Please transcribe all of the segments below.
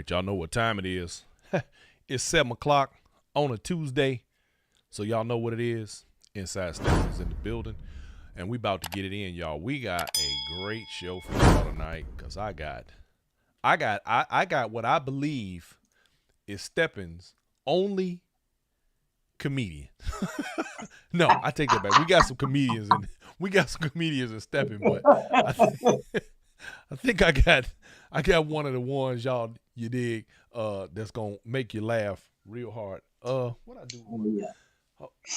right, y'all know what time it is. It's 7 o'clock on a Tuesday, so y'all know what it is. Inside Steppin's in the building, and we about to get it in, y'all. We got a great show for y'all tonight, because I got what I believe is Steppin's only comedian. No, I take that back. We got some comedians in Steppin, but I think I got one of the ones, y'all, you dig, that's gonna make you laugh real hard. What I do?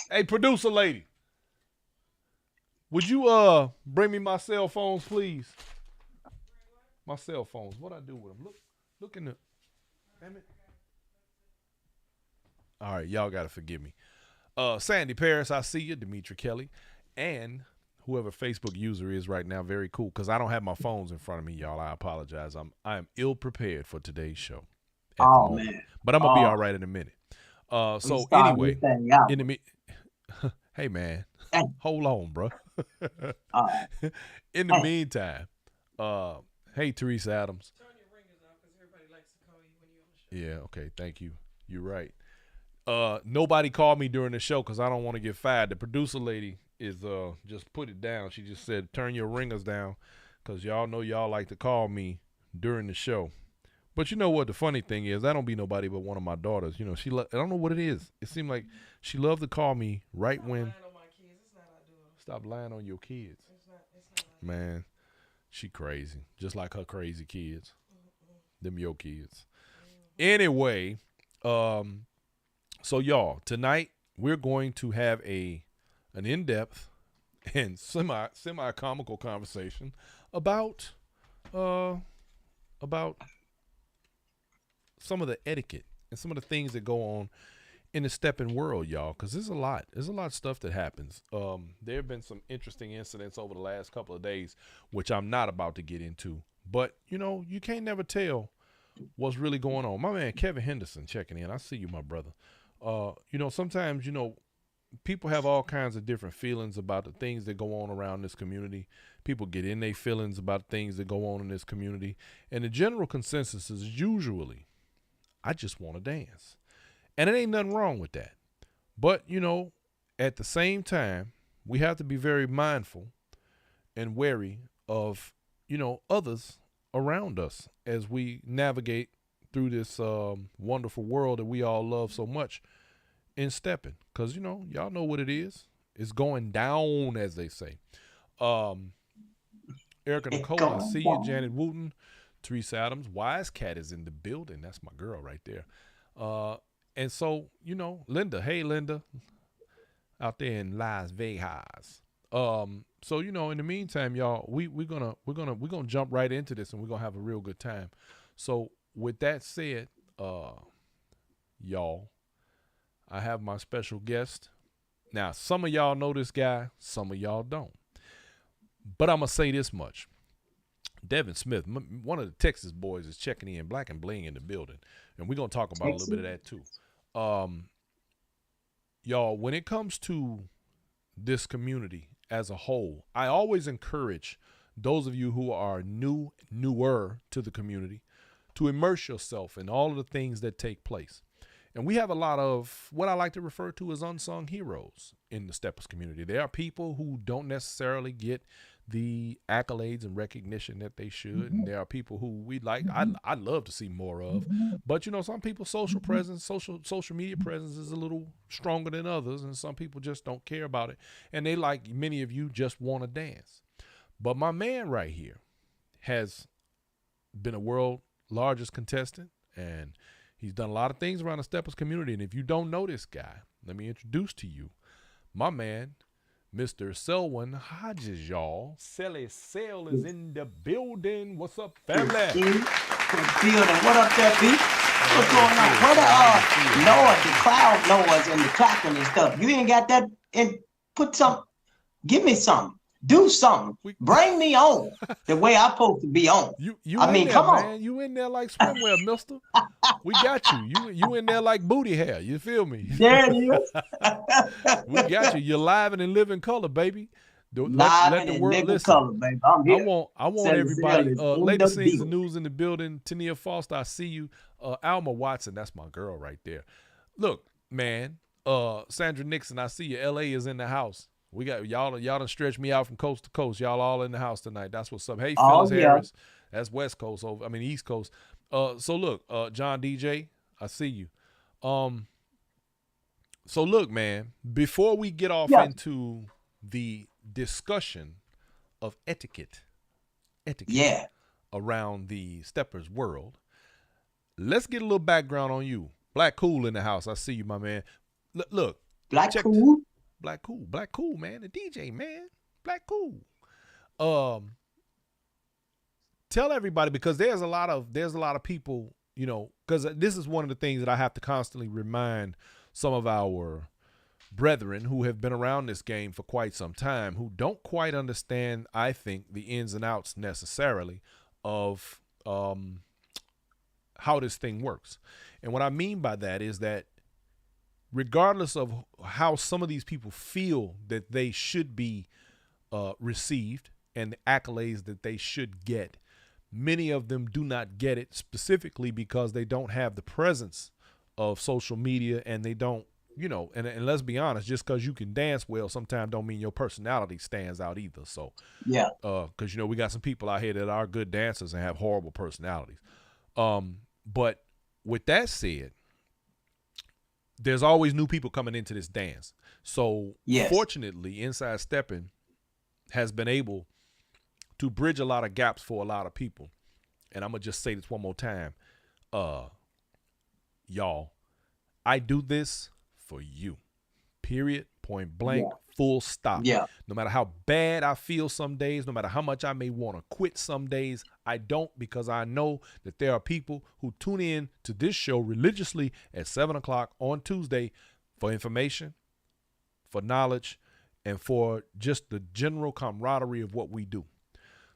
Hey, producer lady, would you bring me my cell phones, please? My cell phones. What I do with them? Look in the. Damn it. All right, y'all gotta forgive me. Sandy Paris, I see you. Demetri Kelly, and whoever Facebook user is right now, very cool. Because I don't have my phones in front of me, y'all. I apologize. I am ill prepared for today's show. Oh man! But I'm gonna be all right in a minute. So anyway, in the hey man, hold on, bro. In the meantime, hey Teresa Adams. Turn your ringers off because everybody likes to call you when you're on the show. Yeah, okay, thank you. You're right. Nobody called me during the show because I don't want to get fired. The producer lady is just put it down. She just said turn your ringers down because y'all know y'all like to call me during the show. But you know what the funny thing is? I don't be nobody but one of my daughters. You know, I don't know what it is. It seemed like she loved to call me right when. Stop lying on your kids. Man, she crazy. Just like her crazy kids. Them your kids. Anyway, so y'all, tonight we're going to have an in-depth and semi-comical conversation about some of the etiquette and some of the things that go on in the Steppin world, y'all, because there's a lot of stuff that happens. There have been some interesting incidents over the last couple of days, which I'm not about to get into, but you know, you can't never tell what's really going on. My man Kevin Henderson checking in. I see you, my brother. You know, sometimes, you know, people have all kinds of different feelings about the things that go on around this community. People get in their feelings about things that go on in this community, and the general consensus is usually, I just want to dance. And it ain't nothing wrong with that. But, you know, at the same time, we have to be very mindful and wary of, you know, others around us as we navigate through this wonderful world that we all love so much in Steppin. Because, you know, y'all know what it is. It's going down, as they say. Erica Nicole, I see you. Janet Wooten, Teresa Adams. Wise Cat is in the building. That's my girl right there. And so, you know, Linda. Hey, Linda. Out there in Las Vegas. So, you know, in the meantime, y'all, we're gonna jump right into this, and we're gonna have a real good time. So with that said, y'all, I have my special guest. Now, some of y'all know this guy, some of y'all don't. But I'm gonna say this much. Devin Smith, one of the Texas boys, is checking in. Black and Bling in the building, and we're gonna talk about a little bit of that too. Y'all, when it comes to this community as a whole, I always encourage those of you who are newer to the community to immerse yourself in all of the things that take place. And we have a lot of what I like to refer to as unsung heroes in the Steppers community. There are people who don't necessarily get the accolades and recognition that they should. And there are people who we like, I'd love to see more of. But, you know, some people's social presence, social media presence is a little stronger than others. And some people just don't care about it. And they, like many of you, just want to dance. But my man right here has been a world largest contestant, and he's done a lot of things around the Steppers community. And if you don't know this guy, let me introduce to you my man, Mr. Selwyne Hodges, y'all. Selly Sell is in the building. What's up, family? What up there, B? What's going on? What Lord, the crowd noise and the clapping and stuff. You ain't got that, and put some, give me some. Do something. Bring me on the way I'm supposed to be on. I mean, come on. You in there like swimwear, mister. We got you. You in there like booty hair. You feel me? There it is. We got you. You're live and in living color, baby. Live Let and the in world living listen. color, baby. I'm here. I want Sally everybody. is in Lady the Sings the building. News in the building. Tania Foster, I see you. Alma Watson, that's my girl right there. Look, man. Sandra Nixon, I see you. LA is in the house. We got y'all done stretched me out from coast to coast. Y'all all in the house tonight. That's what's up. Hey, Phyllis Harris. That's West Coast East Coast. So look, John DJ, I see you. So look, man, before we get off into the discussion of etiquette around the Steppers world, let's get a little background on you. Black Cool in the house. I see you, my man. Look. Black Cool, man. The DJ, man. Black Cool. Tell everybody, because there's a lot of people, you know, because this is one of the things that I have to constantly remind some of our brethren who have been around this game for quite some time, who don't quite understand, I think, the ins and outs necessarily of how this thing works. And what I mean by that is that regardless of how some of these people feel that they should be received and the accolades that they should get, many of them do not get it, specifically because they don't have the presence of social media, and they don't, you know, and let's be honest, just because you can dance well sometimes don't mean your personality stands out either. So because you know, we got some people out here that are good dancers and have horrible personalities. But with that said, there's always new people coming into this dance. So fortunately, Inside Steppin has been able to bridge a lot of gaps for a lot of people. And I'm going to just say this one more time. Y'all, I do this for you. Period. Point blank. Full stop. No matter how bad I feel some days, no matter how much I may want to quit some days, I don't, because I know that there are people who tune in to this show religiously at 7 o'clock on Tuesday for information, for knowledge, and for just the general camaraderie of what we do.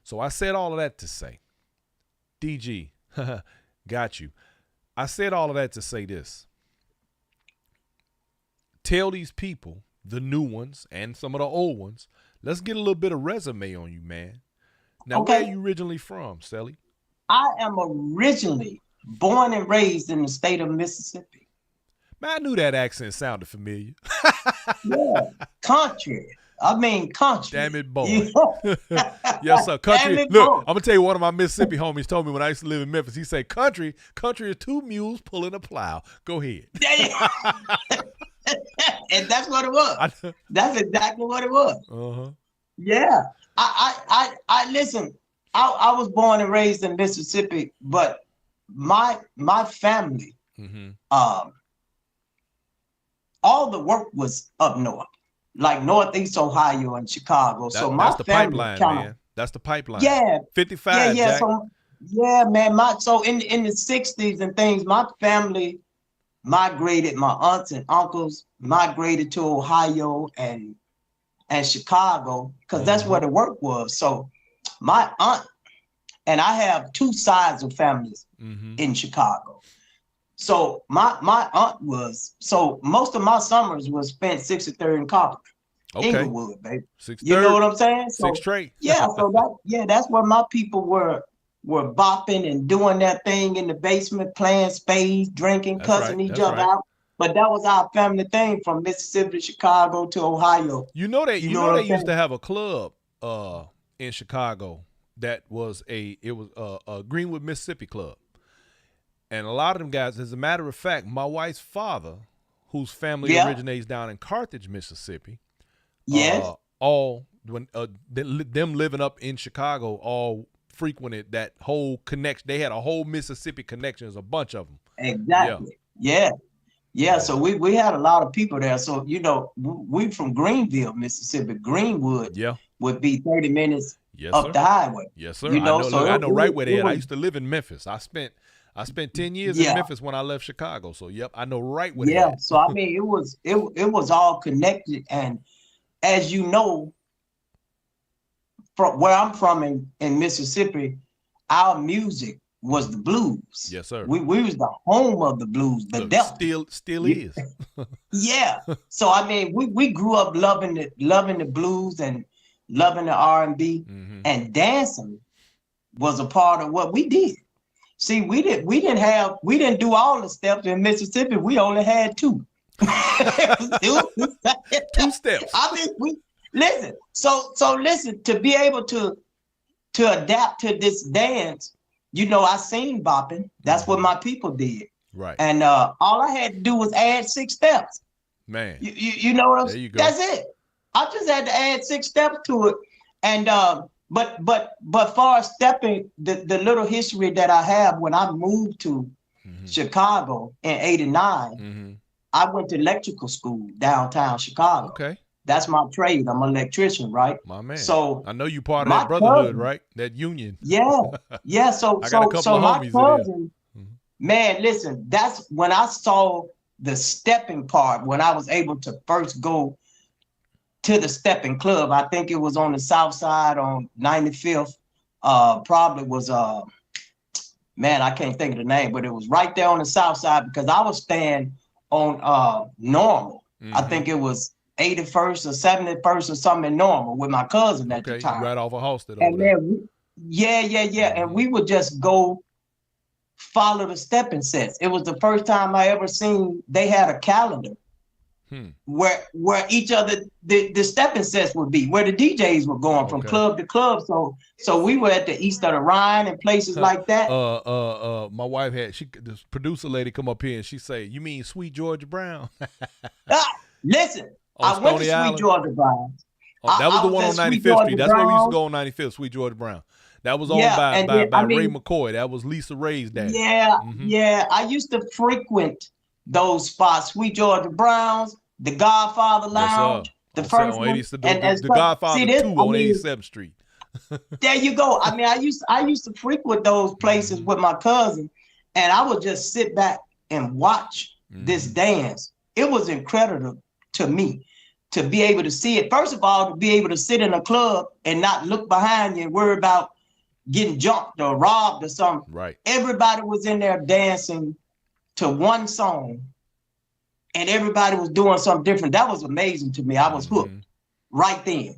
So I said all of that to say, DG, got you. I said all of that to say this. Tell these people, the new ones and some of the old ones, let's get a little bit of resume on you, man. Now, where are you originally from, Selly? I am originally born and raised in the state of Mississippi. Man, I knew that accent sounded familiar. Country. I mean, country. Damn it, boy. Yes, sir. Country. Look, boy. I'm going to tell you, one of my Mississippi homies told me when I used to live in Memphis, he said, country is two mules pulling a plow. Go ahead. And that's what it was. That's exactly what it was. Uh-huh. Yeah. I listen, I was born and raised in Mississippi, but my family, all the work was up north, like Northeast Ohio and Chicago. So that's the family pipeline, man. That's the pipeline. Yeah. 55. Yeah. Jack. So man. So in the 60s and things, my family migrated. My aunts and uncles migrated to Ohio and Chicago, because that's where the work was. So my aunt, and I have two sides of families in Chicago. So my aunt was, so most of my summers was spent 63rd and Carpenter, Inglewood, baby. You know what I'm saying? So, 6th Street. So that's where my people were bopping and doing that thing in the basement, playing spades, drinking, cussing each other out. But that was our family thing from Mississippi to Chicago to Ohio. You know they used to have a club in Chicago that was a Greenwood, Mississippi club. And a lot of them guys, as a matter of fact, my wife's father, whose family originates down in Carthage, Mississippi. All when them living up in Chicago all frequented that whole connection. They had a whole Mississippi connection. There's a bunch of them. Exactly. Yeah. So we had a lot of people there. So, you know, we from Greenville, Mississippi. Greenwood would be 30 minutes up the highway. Yes, sir. You know, I know right where they at. I used to live in Memphis. I spent 10 years in Memphis when I left Chicago. So, I know right where they at. So, I mean, it was all connected. And as you know, from where I'm from in Mississippi, our music was the blues. Yes, sir. We was the home of the blues, the devil. Still is. So I mean, we grew up loving the blues and loving the R&B, and dancing was a part of what we did. See, we didn't do all the steps in Mississippi. We only had 2. 2 steps. I mean, listen. So listen, to be able to adapt to this dance, I seen bopping. That's what my people did. Right. And all I had to do was add 6 steps. Man. You know what I'm saying? There you go. That's it. I just had to add 6 steps to it. And but far as stepping, the little history that I have, when I moved to Chicago in '89, I went to electrical school downtown Chicago. Okay. That's my trade. I'm an electrician, right? My man. So I know you part of that brotherhood, right? That union. Yeah. Yeah. So I got a couple of my homies cousin, man, listen, that's when I saw the stepping part, when I was able to first go to the stepping club. I think it was on the south side on 95th. Probably was man, I can't think of the name, but it was right there on the south side, because I was staying on Normal. I think it was 81st or 71st or something in Normal with my cousin at the time. Right off of Halstead. And then and we would just go follow the stepping sets. It was the first time I ever seen they had a calendar where each other the stepping sets would be, where the DJs were going from club to club. So we were at the East of the Rhine and places like that. My wife had this producer lady come up here and she say, "You mean Sweet Georgia Brown?" Listen, I went to Sweet Georgia Brown. That was the one on 95th Street. That's where we used to go on 95th, Sweet Georgia Brown. That was owned by Ray McCoy. That was Lisa Ray's dad. Yeah. I used to frequent those spots, Sweet Georgia Browns, the Godfather Lounge, the first one, the Godfather 2 on 87th Street. There you go. I mean, I used to frequent those places with my cousin, and I would just sit back and watch this dance. It was incredible to me to be able to see it. First of all, to be able to sit in a club and not look behind you and worry about getting jumped or robbed or something. Right. Everybody was in there dancing to one song, and everybody was doing something different. That was amazing to me. I was hooked right then.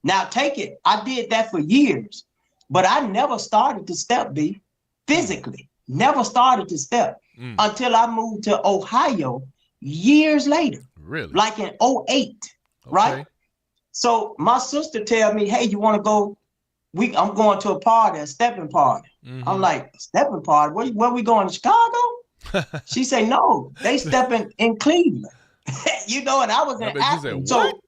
Now take it. I did that for years, but I never started to step, B, physically. Never started to step until I moved to Ohio years later. Really? Like in 08, right? So my sister tell me, "Hey, you want to go? I'm going to a party, a stepping party." I'm like, "Stepping party? Where we going, to Chicago?" She say, "No, they stepping in Cleveland." And I was in Akron. So,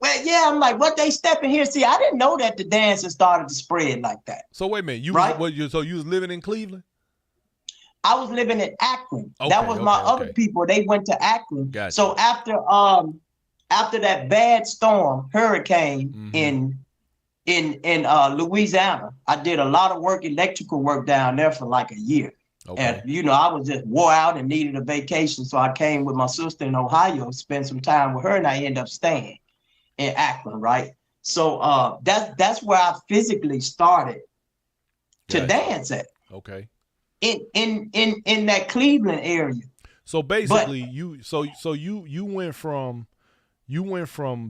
well, yeah, I'm like, "What they stepping here?" See, I didn't know that the dance had started to spread like that. So wait a minute, you was living in Cleveland? I was living in Akron. That was my other people. They went to Akron. Gotcha. So after that bad storm, hurricane in Louisiana, I did a lot of electrical work down there for like a year. And I was just wore out and needed a vacation. So I came with my sister in Ohio, spent some time with her, and I ended up staying in Akron, right? So that's where I physically started to dance at. Okay. In that Cleveland area. So basically, you went from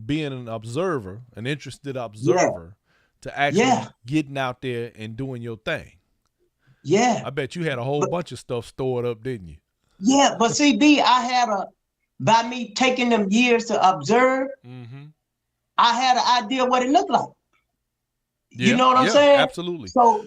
being an observer, an interested observer, to actually getting out there and doing your thing. Yeah. I bet you had a whole bunch of stuff stored up, didn't you? Yeah, but see, B, by me taking them years to observe, I had an idea what it looked like. Yeah, you know what I'm saying? Absolutely. So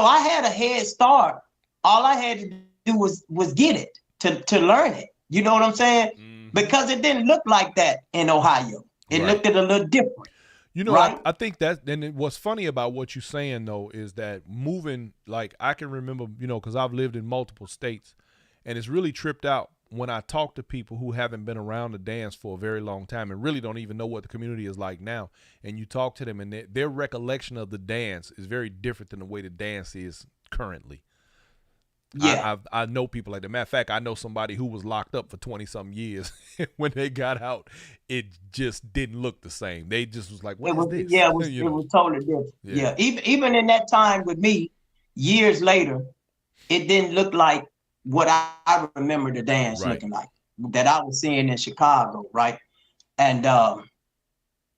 I had a head start. All I had to do was get it to learn it. You know what I'm saying? Because it didn't look like that in Ohio. It looked a little different. I think that, and what's funny about what you're saying though is that moving, like I can remember, because I've lived in multiple states, and it's really tripped out when I talk to people who haven't been around the dance for a very long time and really don't even know what the community is like now, and you talk to them and their recollection of the dance is very different than the way the dance is currently. Yeah, I know people like that. Matter of fact, I know somebody who was locked up for 20-something years. When they got out, it just didn't look the same. They just was like, "What is this?" Yeah, it was totally different. Yeah. Even in that time with me, years later, it didn't look like what I remember the dance looking like that I was seeing in Chicago, right? And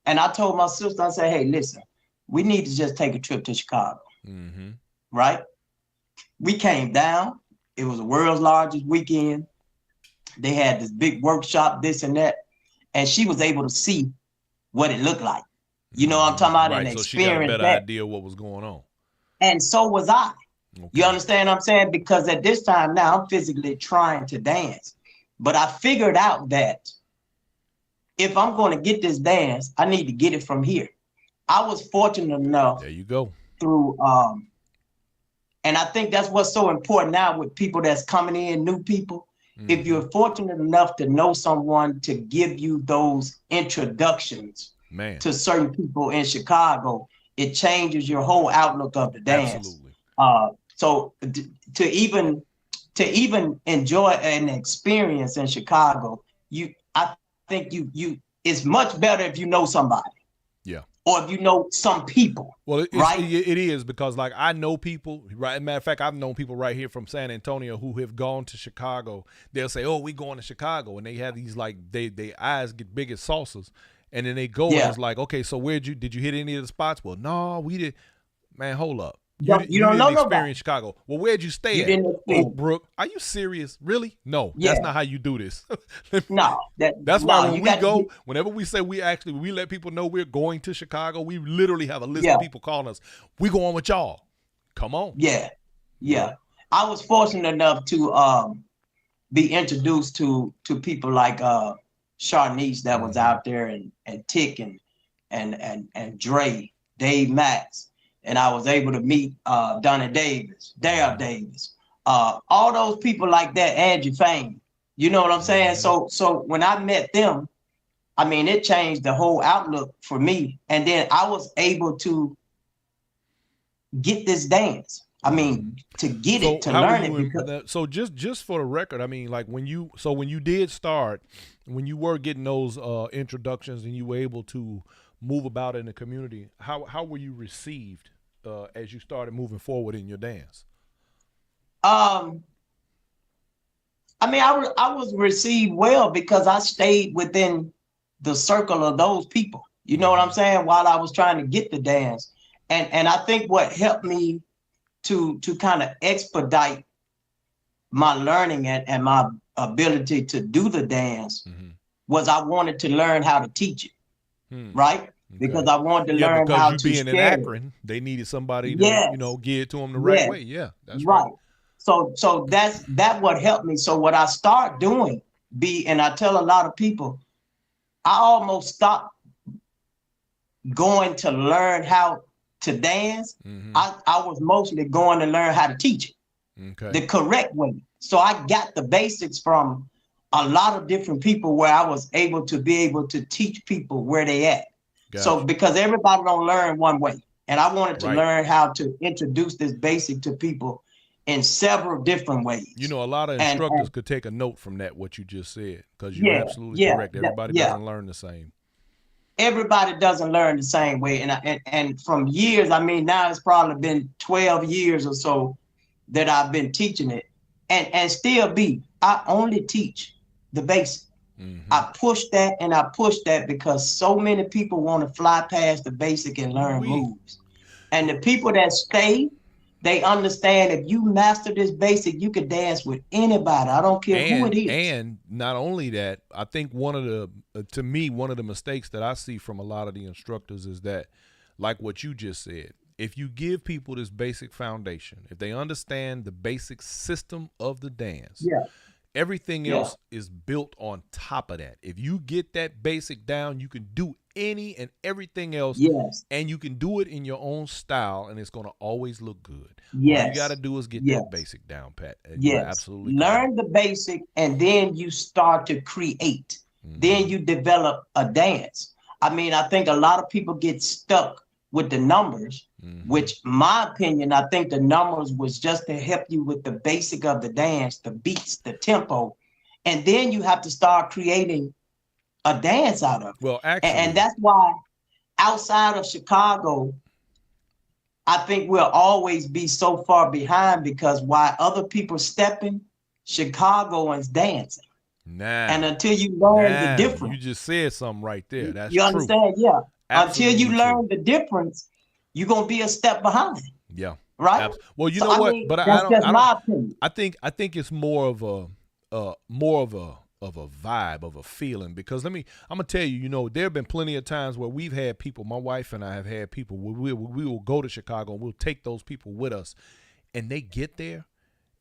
And I told my sister, I said, hey, listen, we need to just take a trip to Chicago, right? We came down. It was the world's largest weekend. They had this big workshop, this and that. And she was able to see what it looked like. You know what I'm talking about? Right, And so she got a better that. idea of what was going on. And so was I. Okay. You understand what I'm saying? Because at this time now, I'm physically trying to dance. But I figured out that if I'm going to get this dance, I need to get it from here. I was fortunate enough. There you go. Through, and I think that's what's so important now with people that's coming in, new people. If you're fortunate enough to know someone to give you those introductions to certain people in Chicago, it changes your whole outlook of the dance. Absolutely. So to even enjoy an experience in Chicago, I think it's much better if you know somebody. Yeah. Or if you know some people. Well, right? It is because like I know people, right? Matter of fact, I've known people right here from San Antonio who have gone to Chicago. They'll say, "Oh, we going to Chicago," and they have these like they eyes get big as saucers, and then they go and it's like, "Okay, so did you hit any of the spots?" Well, no, we did. Man, hold up. You don't know experience Chicago. Well, where'd you stay at? Oak Brook. Are you serious? Really? No, that's not how you do this. No, that's why when we go, whenever we say we let people know we're going to Chicago, we literally have a list of people calling us. We going with y'all. Come on. Yeah. I was fortunate enough to be introduced to people like Sharnice that was out there and Tick and Dre, Dave Max. And I was able to meet Donnie Davis, Dale Davis, all those people like that, Angie Fane. You know what I'm saying? So when I met them, I mean, it changed the whole outlook for me. And then I was able to get this dance. I mean, to get it, to learn it. So just for the record, I mean, like when you did start, when you were getting those introductions and you were able to move about in the community, how were you received as you started moving forward in your dance? I mean, I was received well because I stayed within the circle of those people. You know what I'm saying? While I was trying to get the dance, and I think what helped me to kind of expedite my learning and my ability to do the dance was I wanted to learn how to teach it, right? Because I wanted to learn how to being in Akron, they needed somebody to give it to them the right way. Yeah, that's right. So that's what helped me. So what I start doing and I tell a lot of people, I almost stopped going to learn how to dance. I was mostly going to learn how to teach it the correct way. So I got the basics from a lot of different people where I was able to teach people where they at. Gotcha. So because everybody don't learn one way. And I wanted to learn how to introduce this basic to people in several different ways. You know, a lot of instructors could take a note from that, what you just said, because you're absolutely correct. Everybody doesn't learn the same. Everybody doesn't learn the same way. And from years, I mean, now it's probably been 12 years or so that I've been teaching it. And still I only teach the basic. I push that because so many people want to fly past the basic and learn moves. And the people that stay, they understand if you master this basic, you can dance with anybody. I don't care who it is. And not only that, I think one of the mistakes that I see from a lot of the instructors is that, like what you just said, if you give people this basic foundation, if they understand the basic system of the dance, everything else is built on top of that. If you get that basic down, you can do any and everything else, and you can do it in your own style, and it's going to always look good. All you got to do is get that basic down, Pat. Absolutely. Learn the basic, and then you start to create. Then you develop a dance. I mean, I think a lot of people get stuck with the numbers, which my opinion, I think the numbers was just to help you with the basic of the dance, the beats, the tempo. And then you have to start creating a dance out of it. Well, actually, and that's why outside of Chicago, I think we'll always be so far behind, because while other people stepping, Chicagoans dancing. And until you learn the difference. You just said something right there. That's you understand? true. Until you Absolutely learn true. the difference, you're gonna be a step behind, Yeah. right? Well, you So know I what? mean, But that's just I don't. my opinion. I think it's more of a vibe, of a feeling. Because I'm gonna tell you, there have been plenty of times where we've had people. My wife and I have had people where we will go to Chicago and we'll take those people with us, and they get there,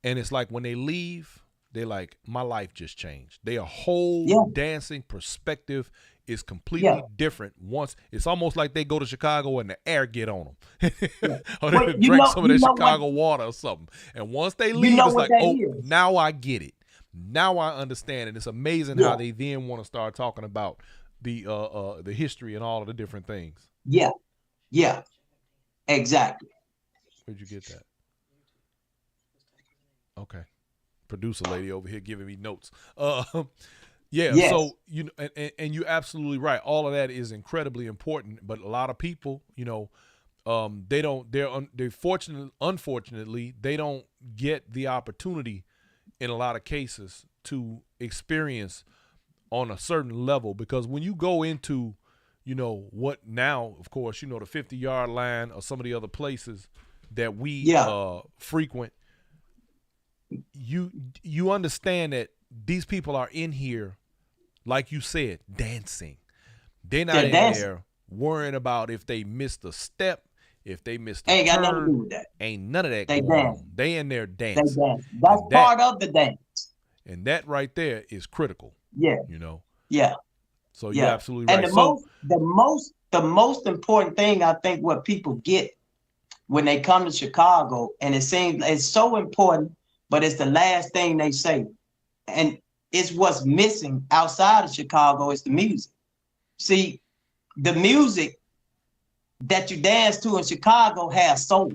and it's like when they leave, they're like, my life just changed. Their whole Yeah, dancing perspective is yeah, completely different. Once it's almost like they go to Chicago and the air get on them, yeah. or But they drink some of you that know what, Chicago water or something. And once they you leave, know it's what like, that oh, is. now I get it. Now I understand it. It's amazing how Yeah, they then want to start talking about the history and all of the different things. yeah, yeah. Exactly. Where'd you get that? Okay, producer lady over here giving me notes. Yeah, Yes. so and you're absolutely right. All of that is incredibly important, but a lot of people, they don't. They unfortunately, they don't get the opportunity in a lot of cases to experience on a certain level, because when you go into, what now, of course, the 50-yard line or some of the other places that we Yeah. frequent, you understand that these people are in here, like you said, dancing. They're not They're in dancing. there worrying about if they missed a step, if they missed a Ain't got nothing to do turn. with that. Ain't none of that They going dance. on. They in there They dancing. dance. That's And part of the dance. that right there is critical, Yeah. you know. Yeah. So you're Yeah. absolutely And right. So the most important thing, I think, what people get when they come to Chicago, and it seems it's so important, but it's the last thing they say. And it's what's missing outside of Chicago is the music. See, the music that you dance to in Chicago has soul.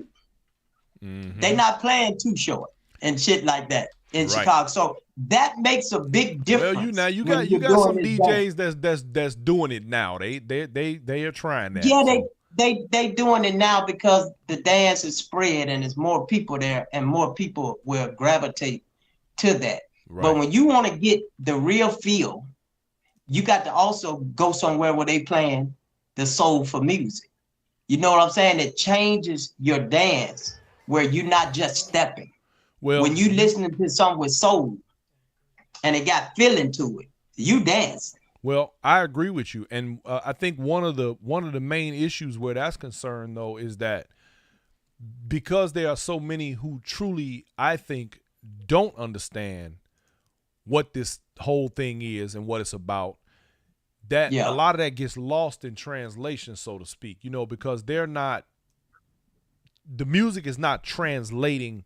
They not playing Too Short and shit like that in right. Chicago. So that makes a big Well, difference you when got you're doing some this dance. DJs that's doing it now. They are trying that. Yeah, So they doing it now because the dance is spread and there's more people there, and more people will gravitate to that. right. But when you want to get the real feel, you got to also go somewhere where they playing the soulful music. You know what I'm saying? It changes your dance where you're not just stepping. Well, When you listening to something with soul and it got feeling to it, you dance. Well, I agree with you, and I think one of the main issues where that's concerned, though, is that because there are so many who truly, I think, don't understand what this whole thing is and what it's about, that Yeah. a lot of that gets lost in translation, so to speak, because the music is not translating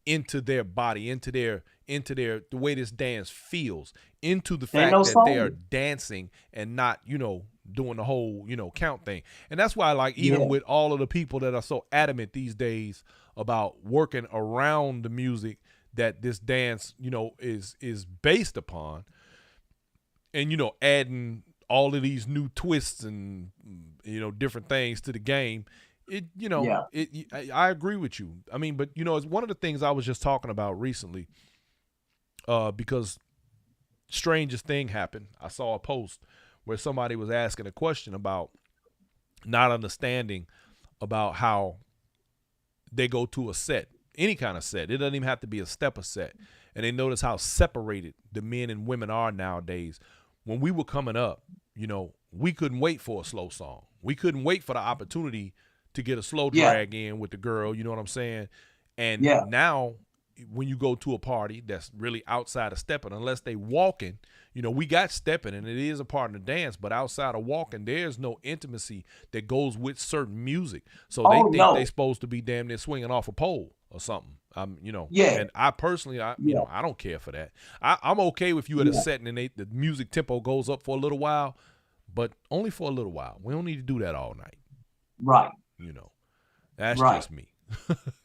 into their body, into their the way this dance feels, into the fact that they are dancing and not, doing the whole, count thing. And that's why, like, even with all of the people that are so adamant these days about working around the music that this dance, is based upon, and, adding all of these new twists and, different things to the game, I agree with you. I mean, but it's one of the things I was just talking about recently, because strangest thing happened. I saw a post where somebody was asking a question about not understanding about how they go to a set, any kind of set. It doesn't even have to be a stepper set. And they notice how separated the men and women are nowadays. When we were coming up, we couldn't wait for a slow song. We couldn't wait for the opportunity to get a slow drag in with the girl, you know what I'm saying? And now when you go to a party that's really outside of stepping, unless they walking, we got stepping and it is a part of the dance, but outside of walking, there's no intimacy that goes with certain music. So they think they supposed to be damn near swinging off a pole or something. And I personally, I don't care for that. I'm okay with you at a set and then the music tempo goes up for a little while, but only for a little while. We don't need to do that all night. Right. That's just me.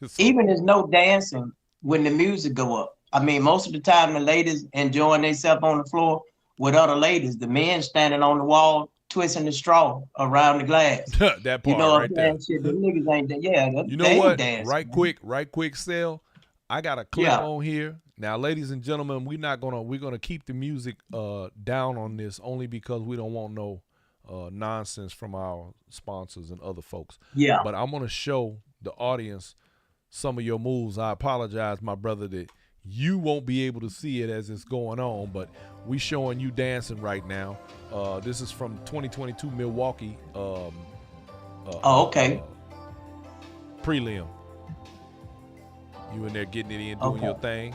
So, even there's no dancing when the music go up. I mean, most of the time the ladies enjoying themselves on the floor with other ladies. The men standing on the wall twisting the straw around the glass. That part right there. Shit, the niggas ain't that. Yeah, you know what? Dancing, right quick, Sel. I got a clip on here. Now, ladies and gentlemen, we're gonna keep the music down on this only because we don't want no nonsense from our sponsors and other folks. Yeah. But I'm gonna show the audience some of your moves. I apologize, my brother, that you won't be able to see it as it's going on, but we showing you dancing right now. This is from 2022 Milwaukee. Okay. Prelim. You in there getting it in, doing your thing.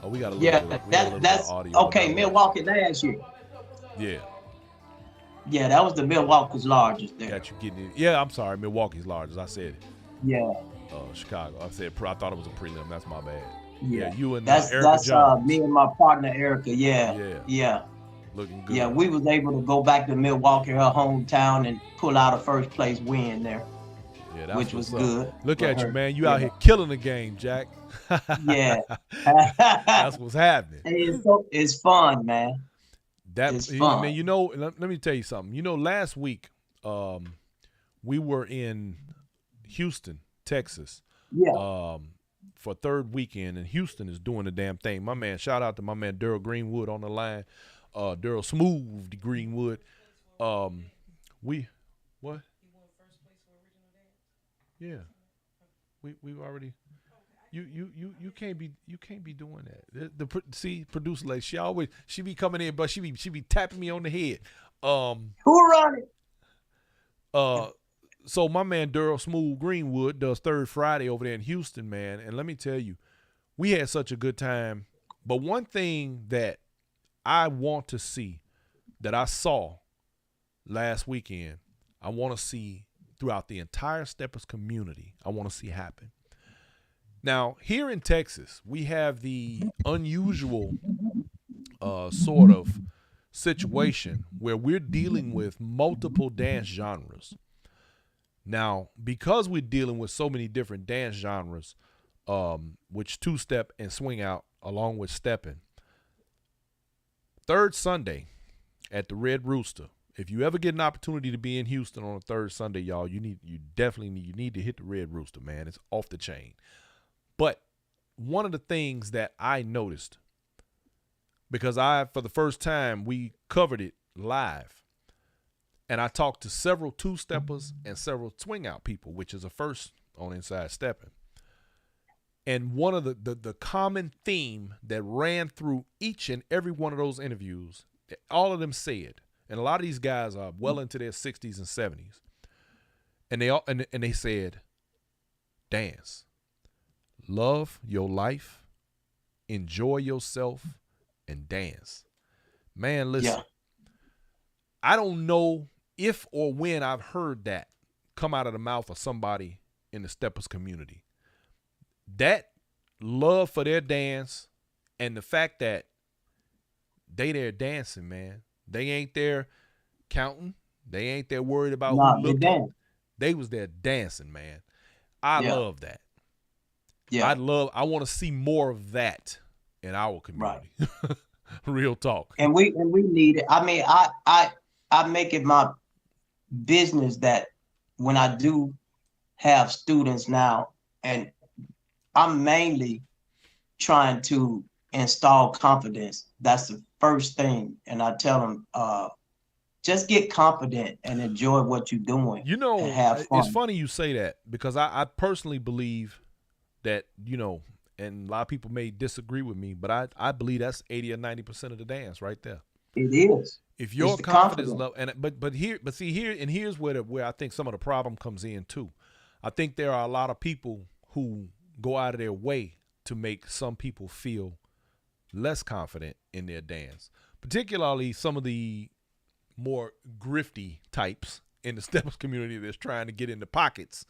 Oh, we got a little bit. That's audio. okay. Milwaukee last year. Yeah. Yeah, that was the Milwaukee's largest there. Got you getting it. Yeah, I'm sorry. Milwaukee's largest. I said it. Yeah. Chicago. I thought it was a prelim. That's my bad. Yeah, you and that's Erica Jones. me and my partner Erica. Yeah. Looking good. Yeah, we was able to go back to Milwaukee, her hometown, and pull out a first place win there. Yeah, that's which was good. Look at you, man. You out here killing the game, Jack. Yeah. That's what's happening. It's fun, man. It's fun. I mean, you know, let me tell you something. You know, last week we were in Houston, Texas. Yeah. For third weekend, and Houston is doing the damn thing. My man, shout out to my man Daryl Greenwood on the line. Daryl Smooth Greenwood. What? Yeah, we already. You can't be doing that. See, producer lady, she be coming in, but she be tapping me on the head. Who run it? So my man Daryl Smooth Greenwood does Third Friday over there in Houston, man. And let me tell you, we had such a good time. But one thing that I want to see, that I saw last weekend, I want to see throughout the entire Steppers community, I want to see happen. Now, here in Texas, we have the unusual sort of situation where we're dealing with multiple dance genres. Now, because we're dealing with so many different dance genres, which two-step and swing out along with stepping, third Sunday at the Red Rooster, if you ever get an opportunity to be in Houston on a third Sunday, y'all, you need to hit the Red Rooster, man. It's off the chain. But one of the things that I noticed, because for the first time, we covered it live, and I talked to several two-steppers and several swing-out people, which is a first on Inside Steppin'. And one of the common theme that ran through each and every one of those interviews, all of them said, and a lot of these guys are well into their 60s and 70s, and they said, dance, love your life, enjoy yourself, and dance. Man, listen, I don't know if or when I've heard that come out of the mouth of somebody in the Steppers community. That love for their dance and the fact that they there dancing, man. They ain't there counting. They ain't there worried about who looking. They was there dancing, man. I love that. Yeah. I want to see more of that in our community. Right. Real talk. And we need it. I mean, I make it my business that when I do have students now, and I'm mainly trying to install confidence. That's the first thing. And I tell them, just get confident and enjoy what you're doing. You know, and have fun. It's funny you say that, because I personally believe that, you know, and a lot of people may disagree with me, but I believe that's 80 or 90% of the dance right there. It is. If your confidence level, here's where I think some of the problem comes in too. I think there are a lot of people who go out of their way to make some people feel less confident in their dance, particularly some of the more grifty types in the Steppers community that's trying to get in the pockets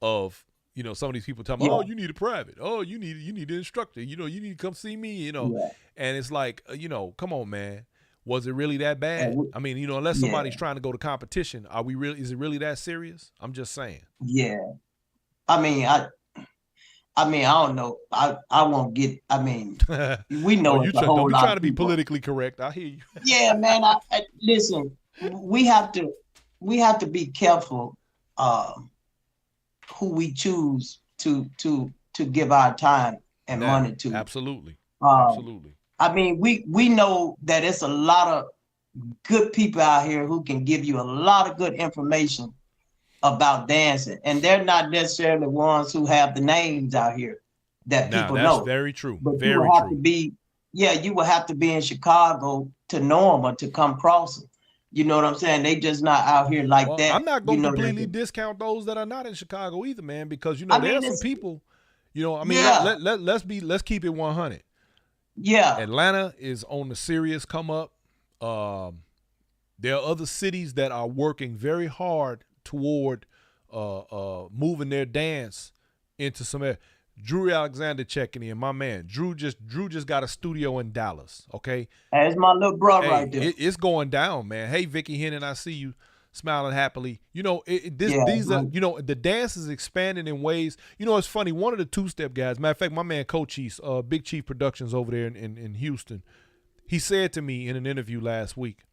of, you know, some of these people talking about, oh, you need a private. Oh, you need an instructor. You know, you need to come see me, you know. Yeah. And it's like, you know, come on, man. Was it really that bad? I mean, you know, unless somebody's trying to go to competition, is it really that serious? I'm just saying. Yeah. I mean, I don't know. I won't get, I mean, we know it's a whole lot. Don't be trying to be politically correct. I hear you. Yeah, man. Listen, we have to be careful who we choose to give our time and money to. Absolutely. Absolutely. I mean, we know that it's a lot of good people out here who can give you a lot of good information about dancing, and they're not necessarily ones who have the names out here that Now, people that's know. very true. But you Very will have true. to be, you will have to be in Chicago to know them or to come across them. You know what I'm saying? They just not out here like Well, that. I'm not You going to know, completely discount those that are not in Chicago either, man, because, I there mean, are some it's, people, I mean, yeah, let's keep it 100. yeah, Atlanta is on the serious come up. There are other cities that are working very hard toward moving their dance into some air. Drew Alexander checking in, my man. Drew just got a studio in Dallas. Okay, that's my little bro hey, right there. it's going down, man. Hey, Vicky Hennon, I see you smiling happily. Yeah, These are, the dance is expanding in ways. It's funny. One of the two-step guys, matter of fact, my man Cochise, Big Chief Productions over there in Houston, he said to me in an interview last week,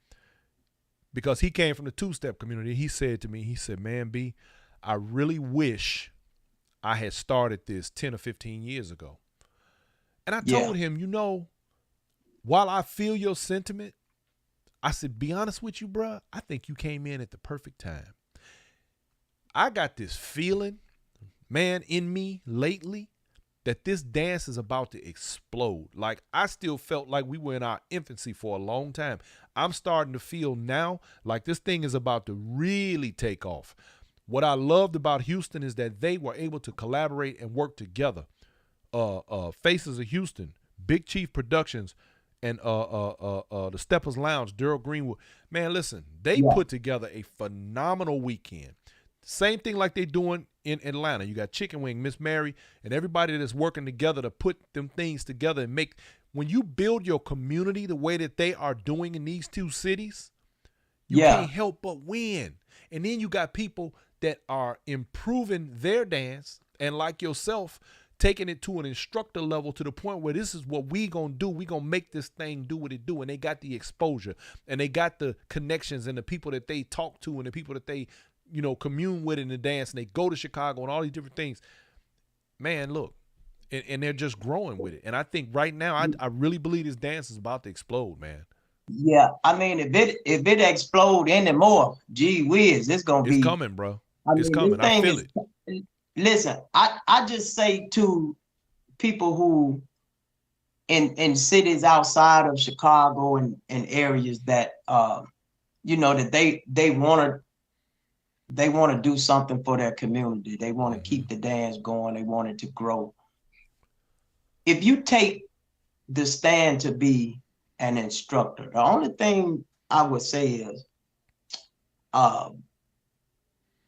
because he came from the two-step community, he said to me, he said, man, B, I really wish I had started this 10 or 15 years ago. And I told him, while I feel your sentiment, I said, be honest with you, bruh, I think you came in at the perfect time. I got this feeling, man, in me lately that this dance is about to explode. Like, I still felt like we were in our infancy for a long time. I'm starting to feel now like this thing is about to really take off. What I loved about Houston is that they were able to collaborate and work together. Faces of Houston, Big Chief Productions, and the Steppers Lounge, Daryl Greenwood. Man, listen, they put together a phenomenal weekend. Same thing like they doing in Atlanta. You got Chicken Wing, Miss Mary, and everybody that's working together to put them things together and make. When you build your community the way that they are doing in these two cities, you can't help but win. And then you got people that are improving their dance, and like yourself, taking it to an instructor level to the point where this is what we gonna do. We gonna make this thing do what it do. And they got the exposure, and they got the connections, and the people that they talk to, and the people that they, commune with in the dance, and they go to Chicago and all these different things. Man, look, and they're just growing with it. And I think right now, I really believe this dance is about to explode, man. Yeah, I mean, if it explode anymore, gee whiz, it's coming, bro. It's coming. I feel it. Listen, I just say to people who in cities outside of Chicago and areas that that they want to do something for their community. They want to keep the dance going. They want it to grow. If you take the stand to be an instructor, the only thing I would say is,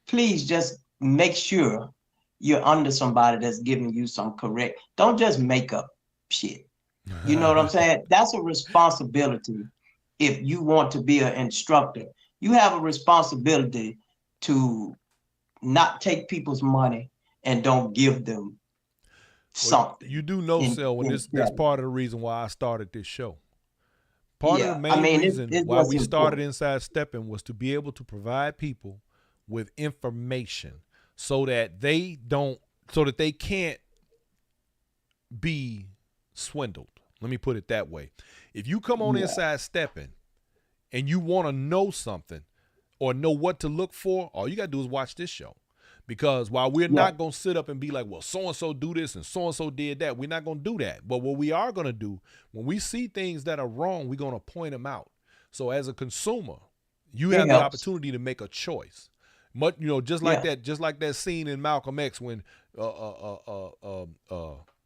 please just make sure you're under somebody that's giving you some correct. Don't just make up shit. You know what I'm saying? That's a responsibility. If you want to be an instructor, you have a responsibility to not take people's money and don't give them something. You do know, Selwyne, that's part of the reason why I started this show. Part of the main reason why we started Inside Steppin was to be able to provide people with information so that they can't be swindled. Let me put it that way. If you come on Inside Steppin and you want to know something or know what to look for, all you got to do is watch this show. Because while we're not going to sit up and be like, well, so-and-so do this and so-and-so did that, we're not going to do that. But what we are going to do, when we see things that are wrong, we're going to point them out. So as a consumer, you have the opportunity to make a choice. Just like that scene in Malcolm X when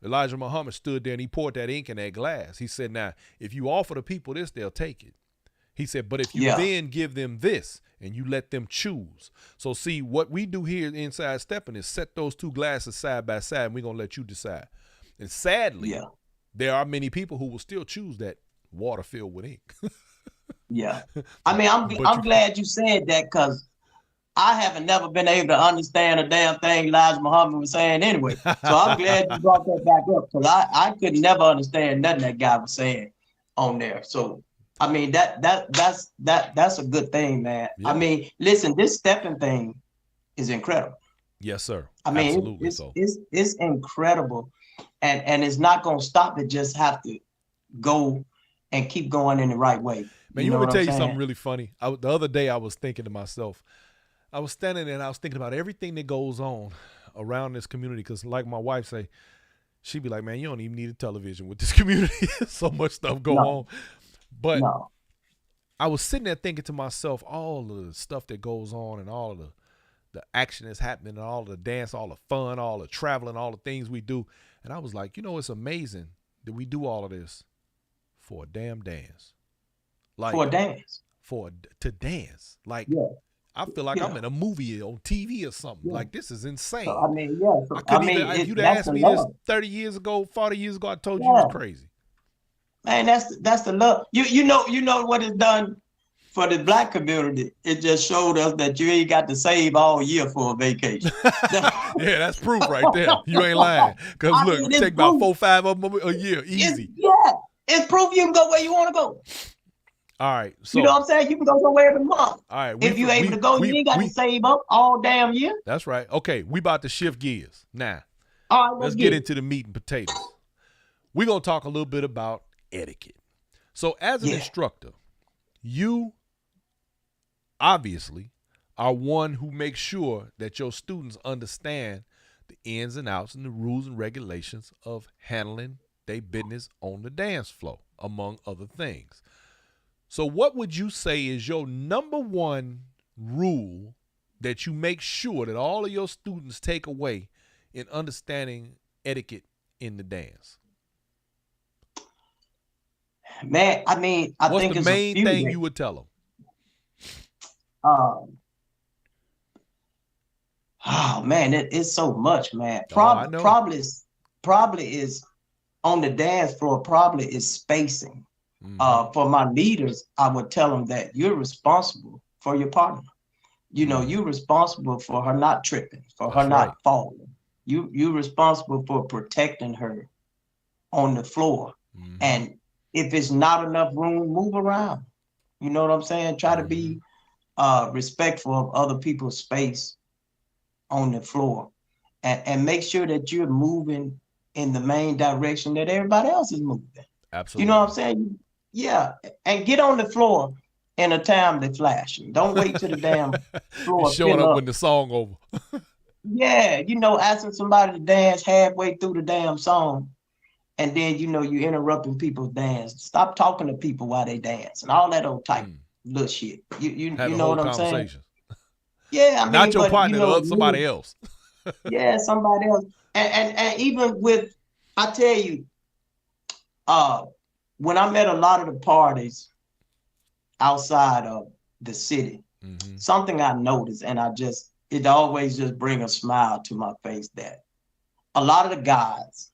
Elijah Muhammad stood there and he poured that ink in that glass. He said, now, if you offer the people this, they'll take it. He said, but if you then give them this and you let them choose. So see, what we do here Inside Steppin is set those two glasses side by side, and we're going to let you decide. And sadly, there are many people who will still choose that water filled with ink. I mean, I'm glad you said that, because I haven't never been able to understand a damn thing Elijah Muhammad was saying anyway. So I'm glad you brought that back up, because I could never understand nothing that guy was saying on there. So I mean, that's a good thing, man. I mean, listen, this Steppin thing is incredible. Yes, sir. I mean, it's incredible, and it's not gonna stop. It just have to go and keep going in the right way. Man, you want me to tell you something really funny? The other day I was thinking to myself, I was standing there and I was thinking about everything that goes on around this community. Because like my wife say, she'd be like, man, you don't even need a television with this community. So much stuff go on. But I was sitting there thinking to myself, all of the stuff that goes on and all of the action that's happening and all the dance, all the fun, all the traveling, all the things we do. And I was like, it's amazing that we do all of this for a damn dance. Like, for a dance. To dance. Like, I feel like I'm in a movie on TV or something. Like, this is insane. So, I mean, So, if you'd asked me this 30 years ago, 40 years ago, I told you it was crazy. Man, that's the love. You know what it's done for the black community. It just showed us that you ain't got to save all year for a vacation. Yeah, that's proof right there. You ain't lying. Because look, we take about 4 or 5 of them a year, easy. It's proof you can go where you want to go. All right. So, you know what I'm saying? You can go somewhere every month. All right. If you're able to go, you ain't got to save up all damn year. That's right. Okay, we about to shift gears. Now, all right, let's get into the meat and potatoes. We're going to talk a little bit about etiquette. So as an instructor, you obviously are one who makes sure that your students understand the ins and outs and the rules and regulations of handling their business on the dance floor, among other things. So what would you say is your number one rule that you make sure that all of your students take away in understanding etiquette in the dance? Man, I mean, I think it's the main thing you would tell them? Oh man, it's so much, man. Probably is on the dance floor. Probably is spacing. For my leaders, I would tell them that you're responsible for your partner. You're responsible for her not tripping, for her not falling. You're responsible for protecting her on the floor. And if it's not enough room, move around. You know what I'm saying? Try to be respectful of other people's space on the floor, and make sure that you're moving in the main direction that everybody else is moving. Absolutely. You know what I'm saying? Yeah, and get on the floor in a timely fashion. Don't wait till the damn floor showing up when the song over. Yeah, asking somebody to dance halfway through the damn song, and then you interrupting people's dance. Stop talking to people while they dance and all that old type little shit. You know what I'm saying? Yeah, I mean, not your partner, somebody else. Yeah, somebody else. And even with, I tell you, when I'm at a lot of the parties outside of the city, something I noticed, and it always just brings a smile to my face, that a lot of the guys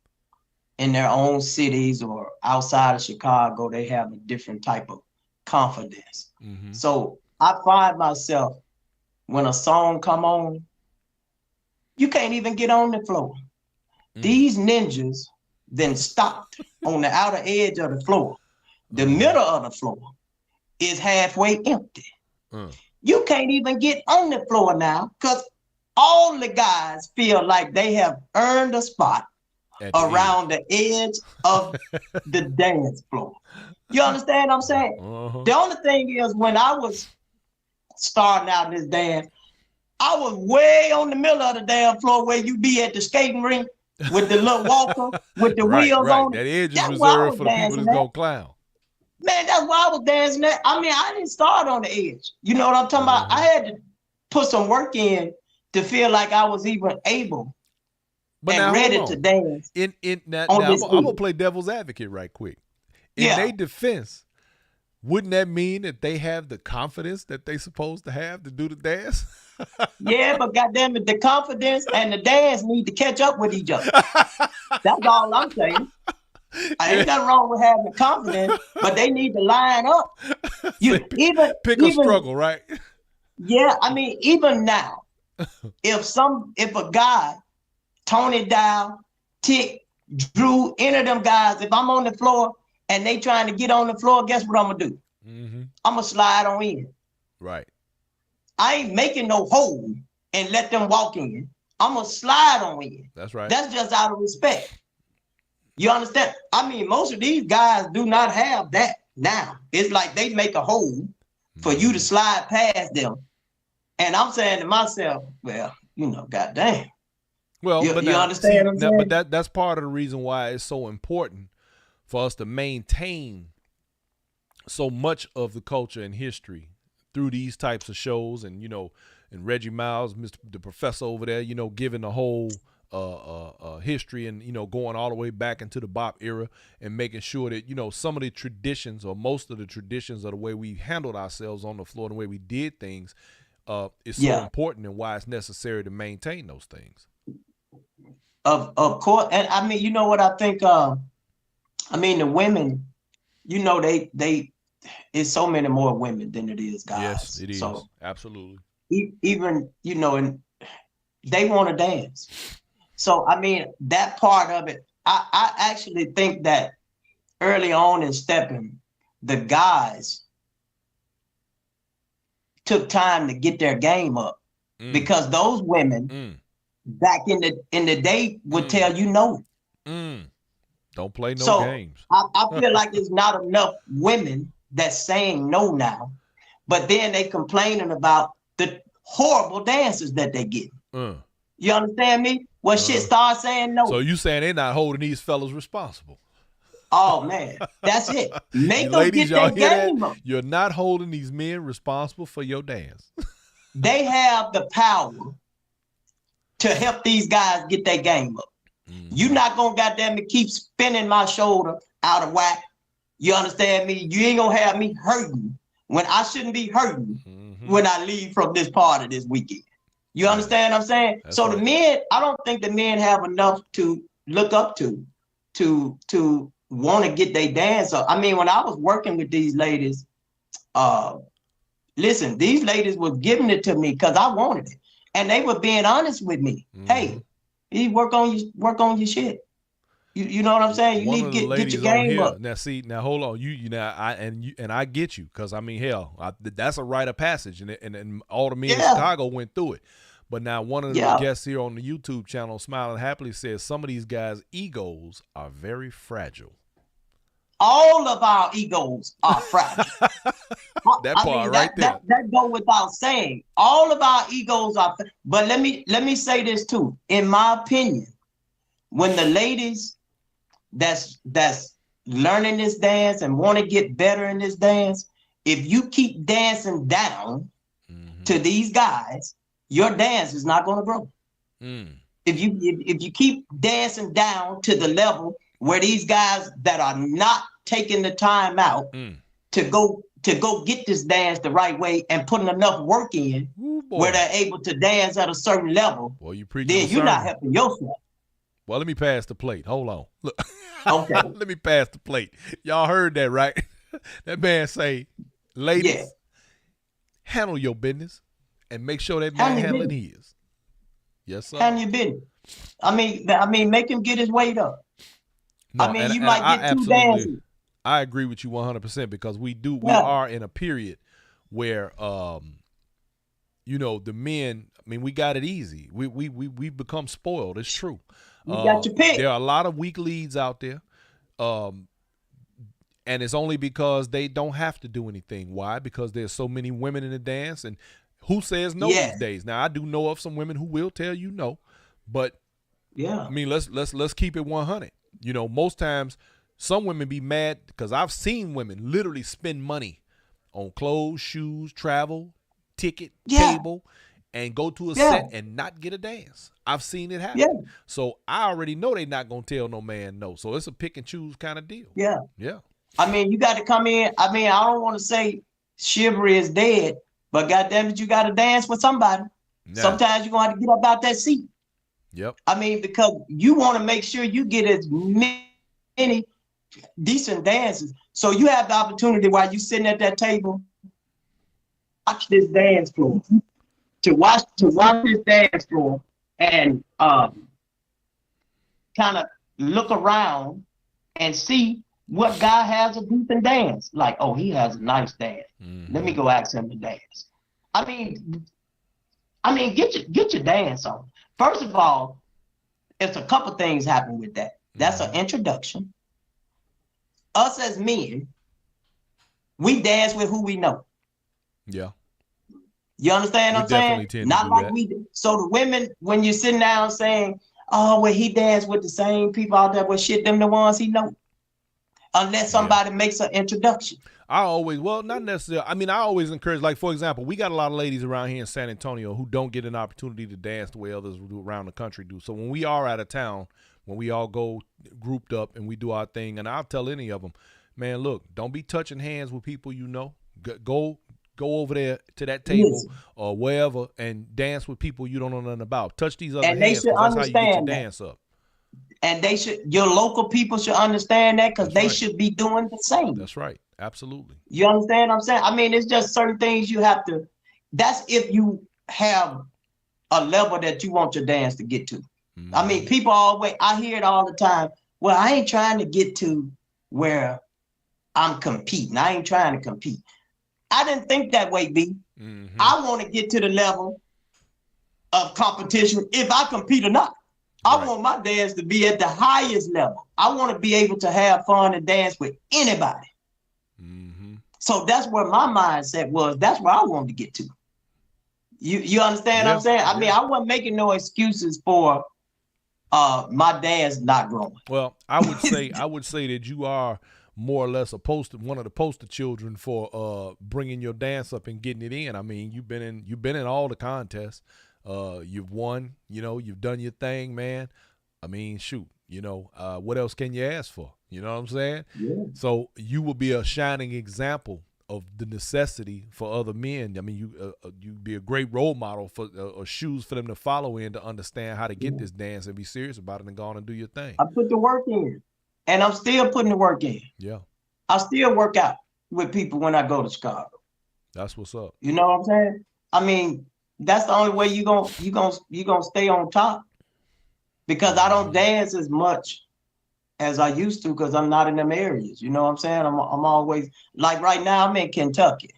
in their own cities or outside of Chicago, they have a different type of confidence. So I find myself, when a song come on, you can't even get on the floor. These ninjas then stopped on the outer edge of the floor. The middle of the floor is halfway empty. You can't even get on the floor now, because all the guys feel like they have earned a spot around the edge of the dance floor. You understand what I'm saying? The only thing is, when I was starting out in this dance, I was way on the middle of the damn floor where you be at the skating rink with the little walker with the wheels on it. That edge is reserved for the people that's gonna clown. Man, that's why I was dancing at. I mean, I didn't start on the edge. You know what I'm talking about? I had to put some work in to feel like I was even able and ready to dance. I'm gonna play devil's advocate right quick. In their defense, wouldn't that mean that they have the confidence that they supposed to have to do the dance? Yeah, but goddamn it, the confidence and the dance need to catch up with each other. That's all I'm saying. Ain't nothing wrong with having confidence, but they need to line up. Pick a struggle, right? Yeah, I mean, even now, if a guy, Tony Dow, Tick, Drew, any of them guys, if I'm on the floor and they trying to get on the floor, guess what I'm gonna do? I'm gonna slide on in. Right. I ain't making no hole and let them walk in. I'm gonna slide on in. That's right. That's just out of respect. You understand? I mean, most of these guys do not have that. Now it's like they make a hole for you to slide past them. And I'm saying to myself, well, goddamn. Well, but you now, understand what I'm saying? but that's part of the reason why it's so important for us to maintain so much of the culture and history through these types of shows, and and Reggie Miles, the professor over there, giving the whole history, and going all the way back into the bop era, and making sure that some of the traditions, or most of the traditions, of the way we handled ourselves on the floor, the way we did things, is so important, and why it's necessary to maintain those things. Of course, and I mean, you know what I think? I mean, the women, they it's so many more women than it is guys. Yes, it is. So absolutely. Even and they want to dance. So I mean, that part of it, I actually think that early on in Steppin, the guys took time to get their game up, because those women back in the day would tell you no. Don't play no games. I feel like there's not enough women that's saying no now, but then they complaining about the horrible dances that they get. You understand me? Well, shit, start saying no. So you saying they're not holding these fellas responsible? Oh man, that's it. Make them get their game up. You're not holding these men responsible for your dance. They have the power to help these guys get their game up. You're not gonna goddamn it keep spinning my shoulder out of whack. You understand me? You ain't gonna have me hurting when I shouldn't be hurting when I leave from this party this weekend. You understand what I'm saying? That's so right. The men, I don't think the men have enough to look up to want to get their dance up. I mean, when I was working with these ladies, listen, these ladies were giving it to me because I wanted it. And they were being honest with me. Hey, you work on your shit. You know what I'm saying? You need to get your game up. Now hold on. I get you, because I mean, hell, that's a rite of passage, and all the men in Chicago went through it. But now one of the guests here on the YouTube channel, Smiling Happily, says some of these guys' egos are very fragile. All of our egos are fragile. That part right there. That go without saying. All of our egos are. But let me say this too. In my opinion, when the ladies that's learning this dance and want to get better in this dance, if you keep dancing down to these guys, your dance is not going to grow. If you keep dancing down to the level where these guys that are not taking the time out to go get this dance the right way and putting enough work in, where they're able to dance at a certain level, then you're not helping yourself. Well, let me pass the plate. Hold on. Look. Okay. Let me pass the plate. Y'all heard that, right? That man say, ladies, handle your business and make sure that man handling his. Yes, sir. Handle your business. I mean, make him get his weight up. No, I mean, you might get too dancing. I agree with you 100%, because we are in a period where, the men, I mean, we got it easy. We become spoiled. It's true. You got your pick. There are a lot of weak leads out there. And it's only because they don't have to do anything. Why? Because there's so many women in the dance, and who says no these days? Now, I do know of some women who will tell you no, but I mean, let's keep it 100. Most times some women be mad because I've seen women literally spend money on clothes, shoes, travel, ticket, table, and go to a set and not get a dance. I've seen it happen. Yeah. So I already know they're not going to tell no man no. So it's a pick and choose kind of deal. Yeah. Yeah. I mean, you got to come in. I mean, I don't want to say chivalry is dead, but goddamn it, you got to dance with somebody. Nah. Sometimes you're going to have to get up out that seat. Yep. I mean, because you want to make sure you get as many decent dances. So you have the opportunity while you sitting at that table, watch this dance floor. To watch this dance floor and kind of look around and see what guy has a decent dance. Like, oh, he has a nice dance. Let me go ask him to dance. I mean, get your dance on. First of all, it's a couple things happen with that. That's an introduction. Us as men, We dance with who we know. Yeah. You understand what I'm definitely saying? tend to Not do like that. we do. So the women, when you're sitting down saying, oh, well, he danced with the same people out there, well, shit, them the ones he know. Unless somebody makes an introduction. Not necessarily. I mean, I always encourage, like, for example, we got a lot of ladies around here in San Antonio who don't get an opportunity to dance the way others around the country do. So when we are out of town, when we all go grouped up and we do our thing, and I'll tell any of them, man, look, don't be touching hands with people you know. Go over there to that table or wherever and dance with people you don't know nothing about. Touch these other hands because that's how you get your dance up. And your local people should understand that because they should be doing the same. That's right. Absolutely. You understand what I'm saying? I mean, it's just certain things you have to, that's if you have a level that you want your dance to get to. Mm-hmm. I mean, people always, I hear it all the time. Well, I ain't trying to get to where I'm competing. I ain't trying to compete. I didn't think that way, B. Mm-hmm. I want to get to the level of competition if I compete or not. I want my dance to be at the highest level. I want to be able to have fun and dance with anybody. Mm-hmm. So that's where my mindset was. That's where I wanted to get to. You understand what I'm saying? I mean, I wasn't making no excuses for my dance not growing. Well, I would say that you are more or less one of the poster children for bringing your dance up and getting it in. I mean, you've been in all the contests. You've won, you've done your thing, man. I mean, shoot, what else can you ask for? You know what I'm saying? Yeah. So you will be a shining example of the necessity for other men. I mean, you'd be a great role model for shoes for them to follow in to understand how to get this dance and be serious about it and go on and do your thing. I put the work in, and I'm still putting the work in. Yeah. I still work out with people when I go to Chicago. That's what's up. You know what I'm saying? I mean, that's the only way you gonna stay on top, because I don't dance as much as I used to because I'm not in them areas. You know what I'm saying? I'm always, like right now I'm in Kentucky.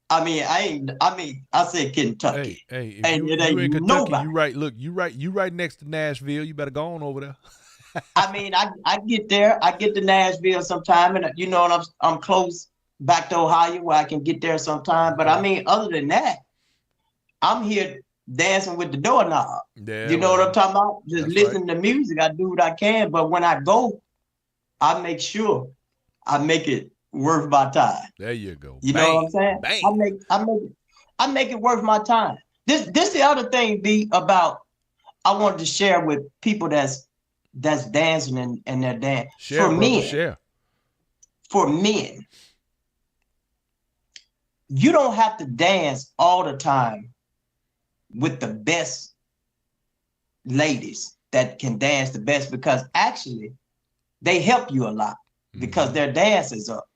I mean, I said Kentucky. Hey, if you're in Kentucky, nobody. You right next to Nashville. You better go on over there. I mean, I get there. I get to Nashville sometime, and I'm close back to Ohio where I can get there sometime. But I mean, other than that, I'm here dancing with the doorknob. Yeah, you know what I'm talking about? Just listening to music. I do what I can, but when I go, I make sure I make it worth my time. There you go. You know what I'm saying? Bang. I make it worth my time. This the other thing, B, about I wanted to share with people that's dancing and they're dancing. For men, you don't have to dance all the time with the best ladies that can dance the best, because actually they help you a lot because their dance is up.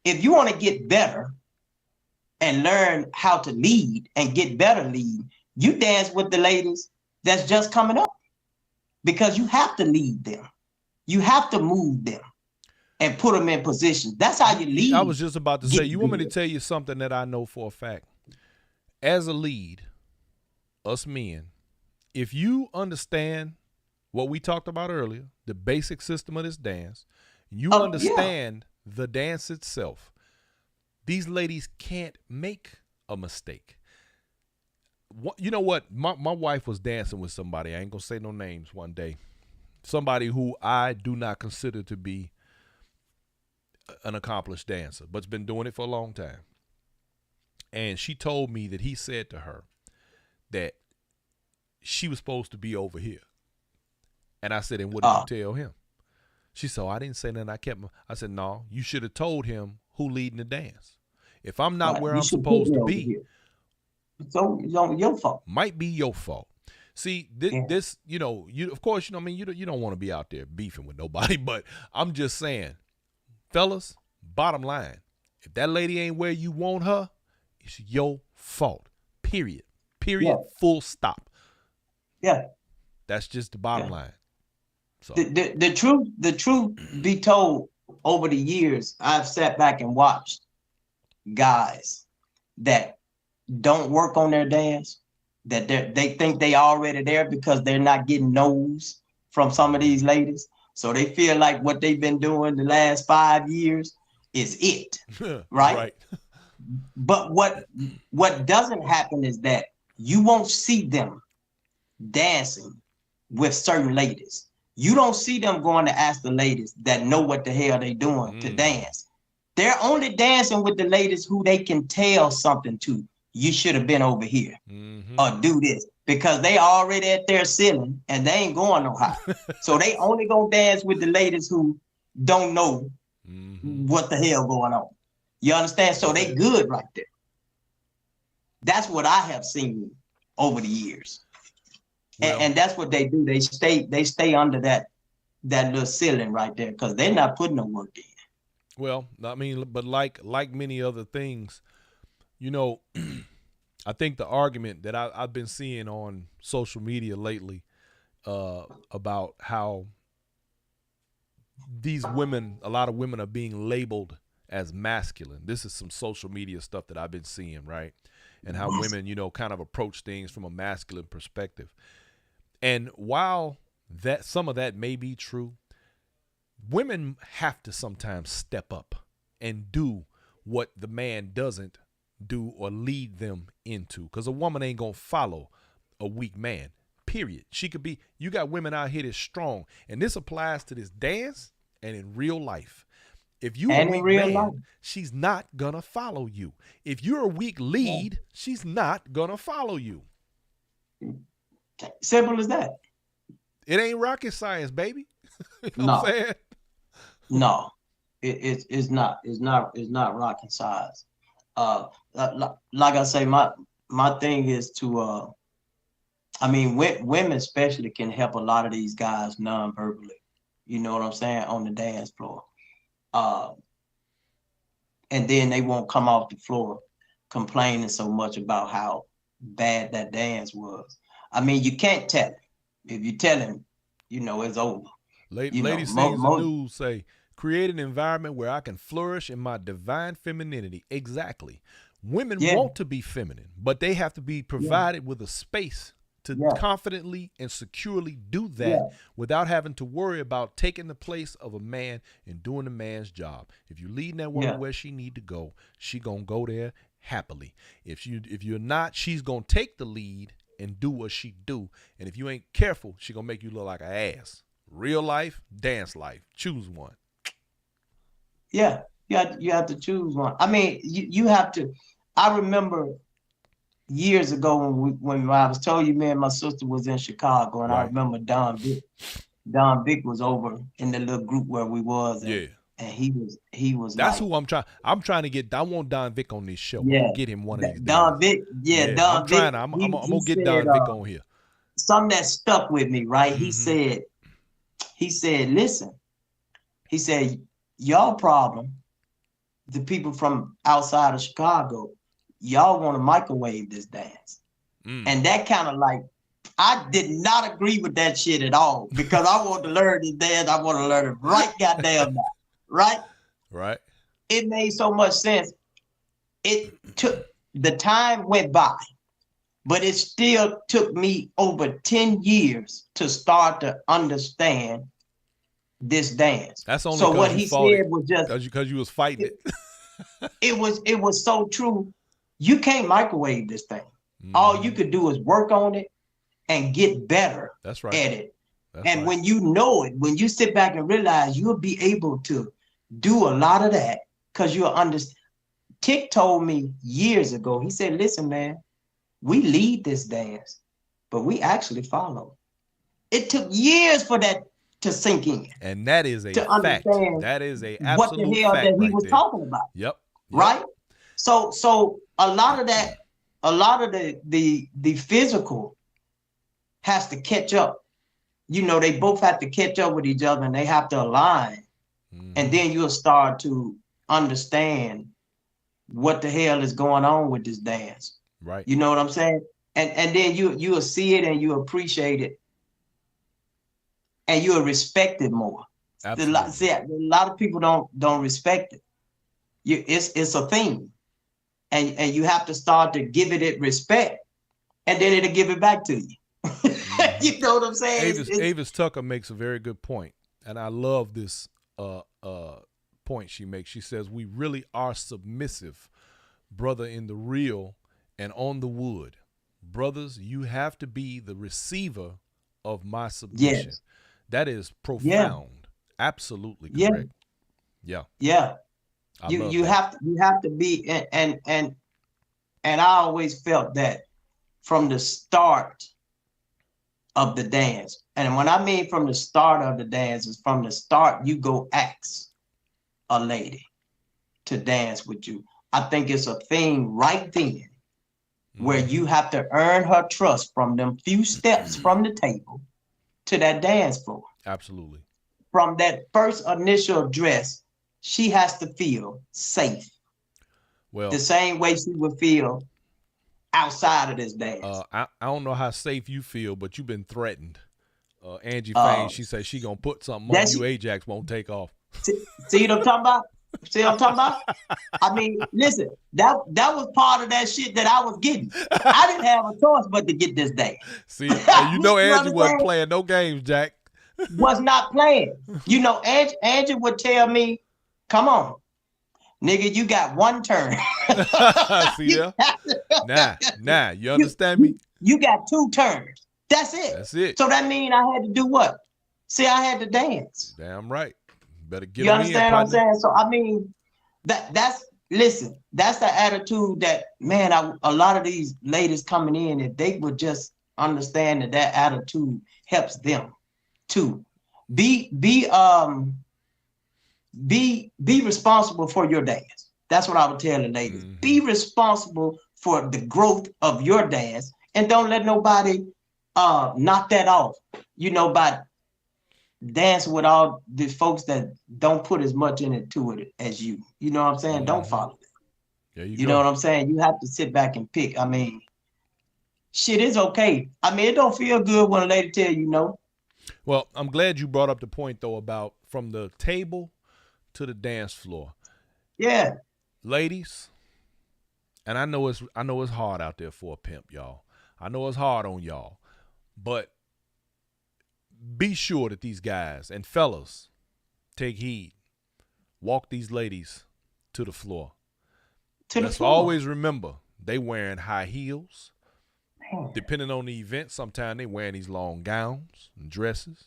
If you want to get better and learn how to lead and get better lead, you dance with the ladies that's just coming up, because you have to lead them. You have to move them and put them in position. That's how you lead. I was just about to say, you want me to tell you something that I know for a fact. As a lead, us men, if you understand what we talked about earlier, the basic system of this dance, you understand the dance itself, these ladies can't make a mistake. You know what? My wife was dancing with somebody. I ain't going to say no names one day. Somebody who I do not consider to be an accomplished dancer, but's been doing it for a long time. And she told me that he said to her that she was supposed to be over here. And I said, and what did you tell him? She said, I didn't say nothing. I said, no, you should have told him who leading the dance. If I'm not where I'm supposed to be, so it's your fault. Might be your fault. See, this, of course, you don't want to be out there beefing with nobody, but I'm just saying, fellas, bottom line, if that lady ain't where you want her, it's your fault. Period. Yeah. Full stop. Yeah. That's just the bottom line. So the truth be told, over the years, I've sat back and watched guys that don't work on their dance, that they think they already there because they're not getting no's from some of these ladies. So they feel like what they've been doing the last 5 years, is it, right? Right. But what doesn't happen is that you won't see them dancing with certain ladies. You don't see them going to ask the ladies that know what the hell they doing to dance. They're only dancing with the ladies who they can tell something to. You should have been over here or do this, because they already at their ceiling and they ain't going no higher. So they only gonna dance with the ladies who don't know what the hell going on. You understand? So they good right there. That's what I have seen over the years. Well, and that's what they do. They stay under that little ceiling right there because they're not putting no work in. Well, I mean, but like many other things, you know, I think the argument that I've been seeing on social media lately about how these women, a lot of women are being labeled as masculine. This is some social media stuff that I've been seeing, right? And how women, you know, kind of approach things from a masculine perspective. And while that some of that may be true, women have to sometimes step up and do what the man doesn't do or lead them into, because a woman ain't gonna follow a weak man, period. She could be, you got women out here that's strong, and this applies to this dance and in real life. If you're a weak man, she's not gonna follow you. If you're a weak lead, she's not gonna follow you. Simple as that. It ain't rocket science, baby. You know what I'm saying? No, it's not. It's not rocket science. Like I say, my thing is to I mean, women especially can help a lot of these guys non-verbally. You know what I'm saying? On the dance floor. And then they won't come off the floor complaining so much about how bad that dance was. I mean, you can't tell him. If you tell him, you know, it's over. Lady Sings the News say, create an environment where I can flourish in my divine femininity. Exactly. Women want to be feminine, but they have to be provided with a space to confidently and securely do that without having to worry about taking the place of a man and doing a man's job. If you're leading that woman where she need to go, she gonna go there happily. If you're not, she's gonna take the lead and do what she do. And if you ain't careful, she gonna make you look like an ass. Real life, dance life. Choose one. Yeah, you have to choose one. I mean, you have to. I remember years ago when I was told you, me and my sister was in Chicago, and I remember Don Vick was over in the little group where we was. And, and he was. That's like, who I'm trying. I'm trying to get. I want Don Vick on this show. I'm gonna get him one of these Don Vick. Don Vick. I'm gonna get Don Vick on here. Something that stuck with me, right? He said, listen. He said, y'all problem, the people from outside of Chicago, y'all want to microwave this dance. And that kind of like, I did not agree with that shit at all, because I want to learn this dance. I want to learn it right goddamn now. Right? Right. It made so much sense. The time went by, but it still took me over 10 years to start to understand this dance. That's only so what he said was just because you was fighting it. It was so true. You can't microwave this thing. All you could do is work on it and get better at it. And when you know it, when you sit back and realize, you'll be able to do a lot of that because you'll understand. Tick told me years ago, he said, listen, man, we lead this dance, but we actually follow. It took years for that to sink in. And that is a fact. That is a absolute what the hell fact that he was talking about. Yep. Right? So a lot of that, a lot of the physical has to catch up. You know, they both have to catch up with each other and they have to align. And then you'll start to understand what the hell is going on with this dance. Right. You know what I'm saying? And then you'll see it and you appreciate it. And you'll respect it more. Absolutely. A lot of people don't respect it. It's a thing. And you have to start to give it respect, and then it'll give it back to you. You know what I'm saying? Avis Tucker makes a very good point, and I love this point she makes. She says, we really are submissive, brother, in the real and on the wood. Brothers, you have to be the receiver of my submission. Yes. That is profound. Absolutely correct. Yeah. You have to be, and I always felt that from the start of the dance. And when I mean from the start of the dance, is from the start you go ask a lady to dance with you. I think it's a thing right then where you have to earn her trust from them few steps from the table to that dance floor. Absolutely. From that first initial address, she has to feel safe. Well, the same way she would feel outside of this dance. I don't know how safe you feel, but you've been threatened. Angie Fain, she says she gonna put something on you. Ajax won't take off. See what I'm talking about? See what I'm talking about? I mean, listen, that was part of that shit that I was getting. I didn't have a choice but to get this dance. See, you know Angie wasn't playing no games, Jack. Was not playing. You know, Angie would tell me, come on, nigga, you got one turn. See ya? Nah, you understand me? You got 2 turns. That's it. That's it. So that means I had to do what? See, I had to dance. Damn right. Better get you me understand in, what I'm saying? So I mean, that's the attitude that, man, a lot of these ladies coming in, if they would just understand that attitude helps them too. Be responsible for your dance. That's what I would tell the ladies. Mm-hmm. Be responsible for the growth of your dance, and don't let nobody knock that off. You know, by dancing with all the folks that don't put as much into it as you. You know what I'm saying? Mm-hmm. Don't follow them. There you know what I'm saying? You have to sit back and pick. I mean, shit is okay. I mean, it don't feel good when a lady tell you no. Well, I'm glad you brought up the point though about from the table to the dance floor. Yeah. Ladies, and I know it's hard out there for a pimp, y'all. I know it's hard on y'all. But be sure that these guys and fellas take heed. Walk these ladies to the floor. Let's always remember they wearing high heels. Depending on the event, sometimes they wearing these long gowns and dresses.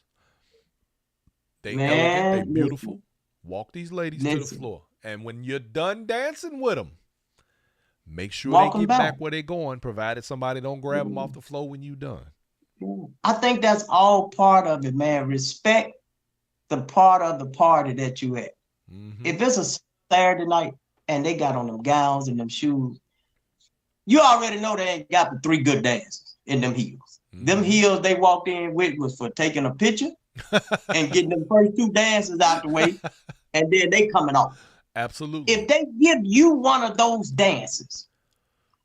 They elegant, they beautiful. Walk these ladies to the floor. And when you're done dancing with them, make sure they get back where they're going, provided somebody don't grab them off the floor when you're done. I think that's all part of it, man. Respect the part of the party that you at. Mm-hmm. If it's a Saturday night and they got on them gowns and them shoes, you already know they ain't got the 3 good dances in them heels. Mm-hmm. Them heels they walked in with was for taking a picture and getting them first 2 dances out the way, and then they coming off. Absolutely. If they give you one of those dances,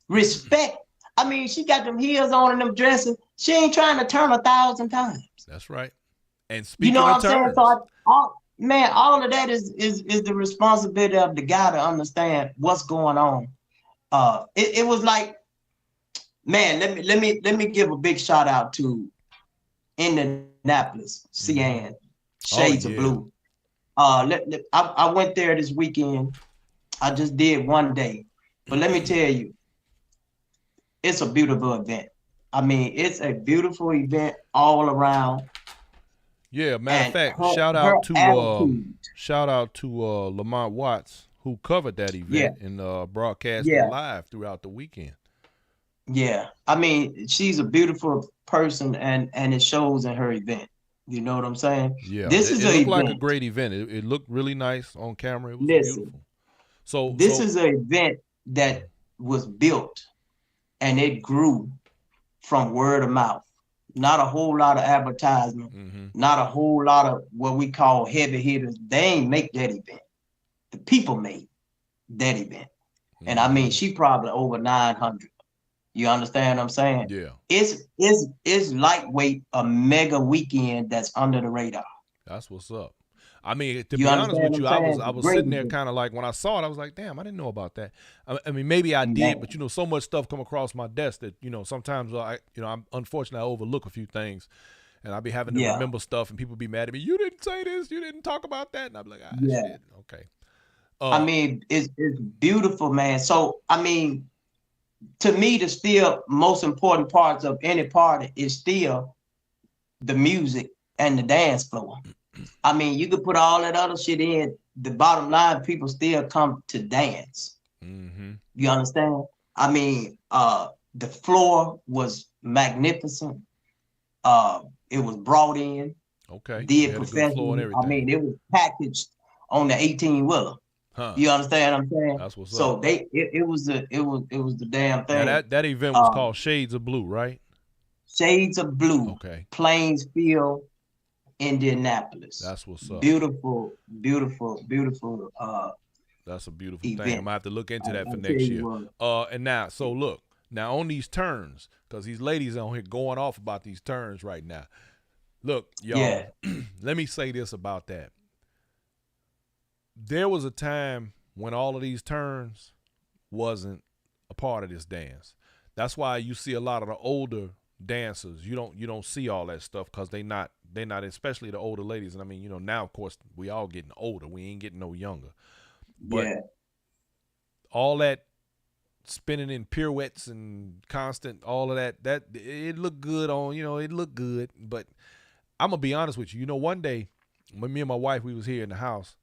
respect. I mean, she got them heels on and them dresses. She ain't trying to turn 1,000 times. That's right. And speaking you know of what I'm turns, saying? So all of that is the responsibility of the guy to understand what's going on. It was like, man, let me give a big shout out to Indianapolis, Cian, Shades of Blue. I went there this weekend. I just did one day, but let me tell you, it's a beautiful event. I mean, it's a beautiful event all around. Yeah, matter of fact, shout out to Lamont Watts, who covered that event and broadcast it live throughout the weekend. Yeah, I mean, she's a beautiful person, and it shows in her event. You know what I'm saying? Yeah, it looked like a great event. It looked really nice on camera. It was beautiful. So this is an event that was built, and it grew from word of mouth. Not a whole lot of advertisement, not a whole lot of what we call heavy hitters. They ain't make that event. The people made that event. And I mean, she probably over 900. You understand what I'm saying? Yeah. It's lightweight, a mega weekend that's under the radar. That's what's up. I mean, to be honest with you, I was sitting there kind of like, when I saw it, I was like, damn, I didn't know about that. I mean, maybe I did, but so much stuff come across my desk that, sometimes I'm unfortunately I overlook a few things, and I be having to remember stuff, and people be mad at me. You didn't say this, you didn't talk about that, and I'm like, shit, okay. I mean, it's beautiful, man. So, I mean, to me, the still most important parts of any party is still the music and the dance floor. I mean, you could put all that other shit in. The bottom line, people still come to dance. You understand? I mean, the floor was magnificent. It was brought in. Okay. Did professionally. I mean, it was packaged on the 18-wheeler. Huh. You understand what I'm saying? That's what's so up. It was the damn thing. Now that event was called Shades of Blue, right? Shades of Blue. Okay. Plainsfield, Indianapolis. That's what's up. Beautiful. That's a beautiful event. thing. I'm gonna have to look into that for next year. And now, so look, now on these turns, because these ladies on here going off about these turns right now. Look, y'all, let me say this about that. There was a time when all of these turns wasn't a part of this dance. That's why you see a lot of the older dancers. You don't see all that stuff because they're not, especially the older ladies. And I mean, you know, now of course we all getting older. We ain't getting no younger. But all that spinning in pirouettes and constant, all of that it looked good on, you know, it looked good. But I'm gonna be honest with you. You know, one day when me and my wife, we was here in the house,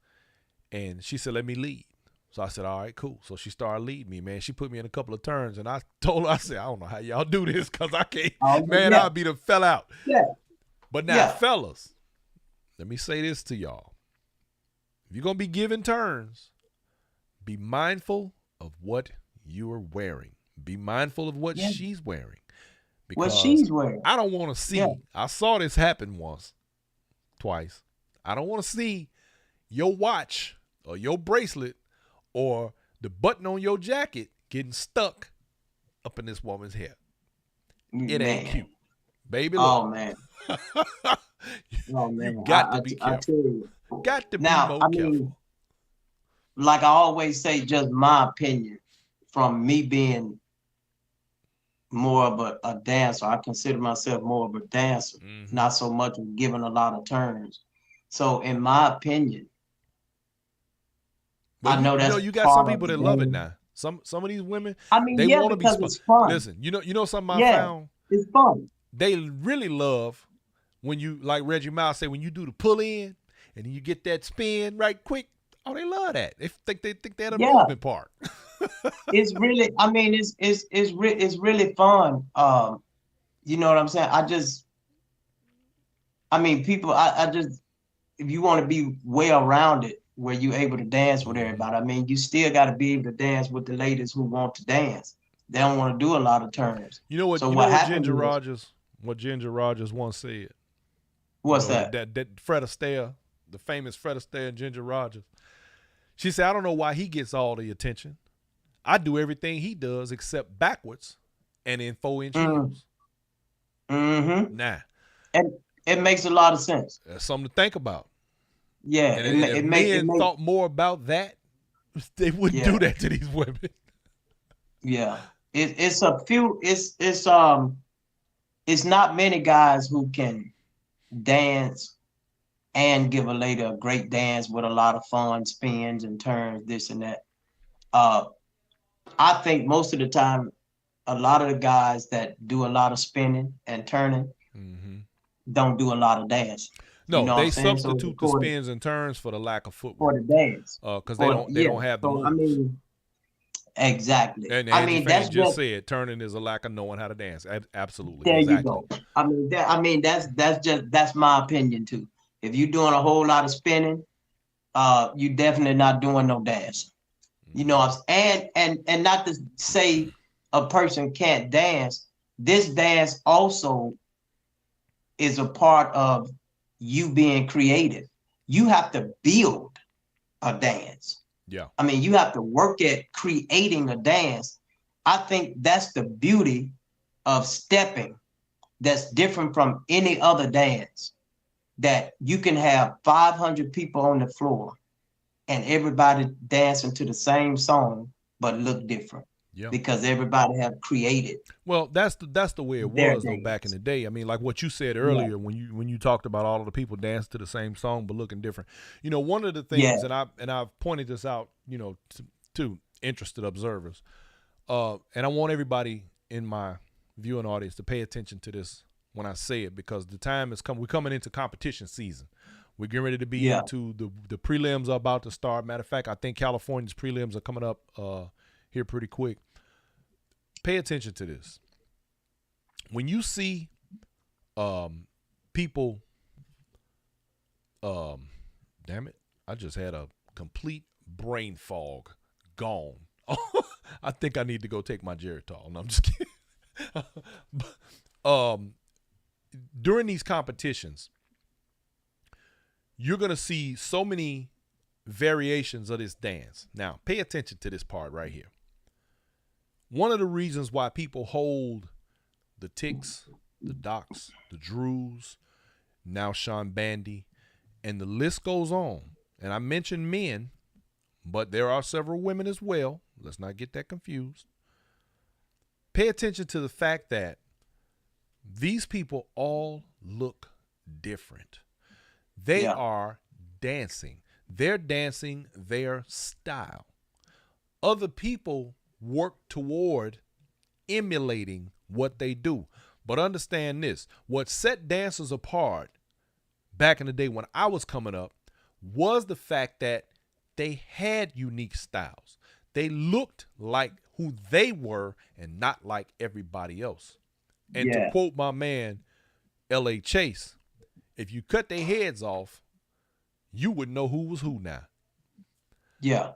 and she said, "Let me lead." So I said, "All right, cool." So she started leading me, man. She put me in a couple of turns, and I told her, I said, "I don't know how y'all do this, cause I can't, man. I'll be the fell out." But now, fellas, let me say this to y'all: if you're gonna be giving turns, be mindful of what you are wearing. Be mindful of what she's wearing. What she's wearing. I don't want to see. I saw this happen twice. I don't want to see your watch or your bracelet or the button on your jacket getting stuck up in this woman's hair. It ain't cute. Baby, look. Oh, man. You got to be careful. I tell you. Got to be more careful. Mean, like I always say, just my opinion, from me being more of a dancer. I consider myself more of a dancer, not so much of giving a lot of turns. So in my opinion, but I know you got some people that love it now. Some of these women, I mean, they want to be it's fun. Listen, you know something I found? It's fun. They really love when you, like Reggie Miles say, when you do the pull in and you get that spin right quick. Oh, they love that. They think they're the movement part. It's really, I mean, it's really fun. You know what I'm saying? I mean, people, I just, if you want to be well-rounded where you're able to dance with everybody, I mean, you still got to be able to dance with the ladies who want to dance. They don't want to do a lot of turns. You know what? So what Ginger Rogers once said. What's that? That Fred Astaire, the famous Fred Astaire and Ginger Rogers. She said, "I don't know why he gets all the attention. I do everything he does except backwards and in 4-inch heels." Nah. And it makes a lot of sense. That's something to think about. Yeah. And if men thought more about that, they wouldn't do that to these women. Yeah. It's not many guys who can dance and give a lady a great dance with a lot of fun spins and turns, this and that. I think most of the time, a lot of the guys that do a lot of spinning and turning don't do a lot of dance. No, you know they substitute the spins and turns for the lack of footwork. For the dance. Because they don't have the moves. I mean, exactly. And I mean, that's just said turning is a lack of knowing how to dance. Absolutely. There you go. I mean, that's my opinion too. If you're doing a whole lot of spinning, you definitely not doing no dancing. You know, and not to say a person can't dance. This dance also is a part of you being creative. You have to build a dance. Yeah. I mean, you have to work at creating a dance. I think that's the beauty of stepping. That's different from any other dance. That you can have 500 people on the floor and everybody dancing to the same song, but look different. Yeah. because everybody have created Well, that's the way it their was though back in dance. the day. I mean, like what you said Yeah, earlier when you talked about all of the people dance to the same song but looking different. One of the yeah, things, and I've pointed this out, to interested observers, and I want everybody in my viewing audience to pay attention to this when I say it, because the time has come. We're coming into competition season. We're getting ready to be yeah, into the prelims are about to start. Matter of fact, I think California's prelims are coming up here pretty quick. Pay attention to this. When you see people, damn it, I just had a complete brain fog gone. I think I need to go take my Geritol. No, I'm just kidding. During these competitions, you're going to see so many variations of this dance. Now, pay attention to this part right here. One of the reasons why people hold the Ticks, the Docs, the Drews, now Sean Bandy, and the list goes on. And I mentioned men, but there are several women as well. Let's not get that confused. Pay attention to the fact that these people all look different. They are dancing. They're dancing their style. Other people work toward emulating what they do. But understand this, what set dancers apart back in the day when I was coming up was the fact that they had unique styles. They looked like who they were and not like everybody else. And to yeah, quote my man, L.A. Chase, if you cut their heads off, you would know who was who now. yeah.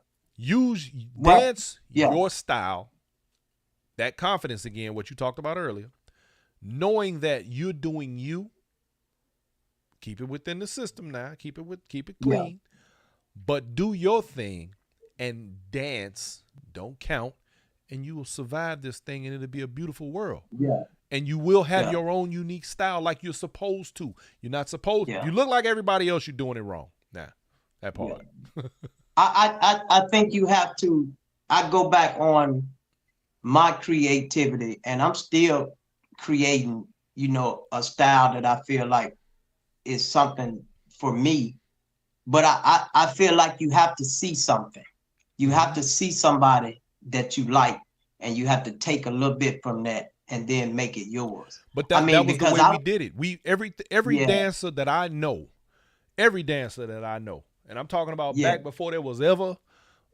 Dance Yeah, your style, that confidence again, what you talked about earlier, knowing that you're doing you. Keep it within the system now. Keep it yeah, clean. But do your thing and dance. Don't count. And you will survive this thing and it'll be a beautiful world. yeah, And you will have yeah, your own unique style like you're supposed to. You're not supposed to. If yeah, you look like everybody else, you're doing it wrong. Nah, that yeah. part. I think you have to. I go back on my creativity, and I'm still creating, a style that I feel like is something for me. But I feel like you have to see something. You have to see somebody that you like, and you have to take a little bit from that and then make it yours. But I that mean, was the because way we did it. Every yeah, dancer that I know, and I'm talking about yeah, back before there was ever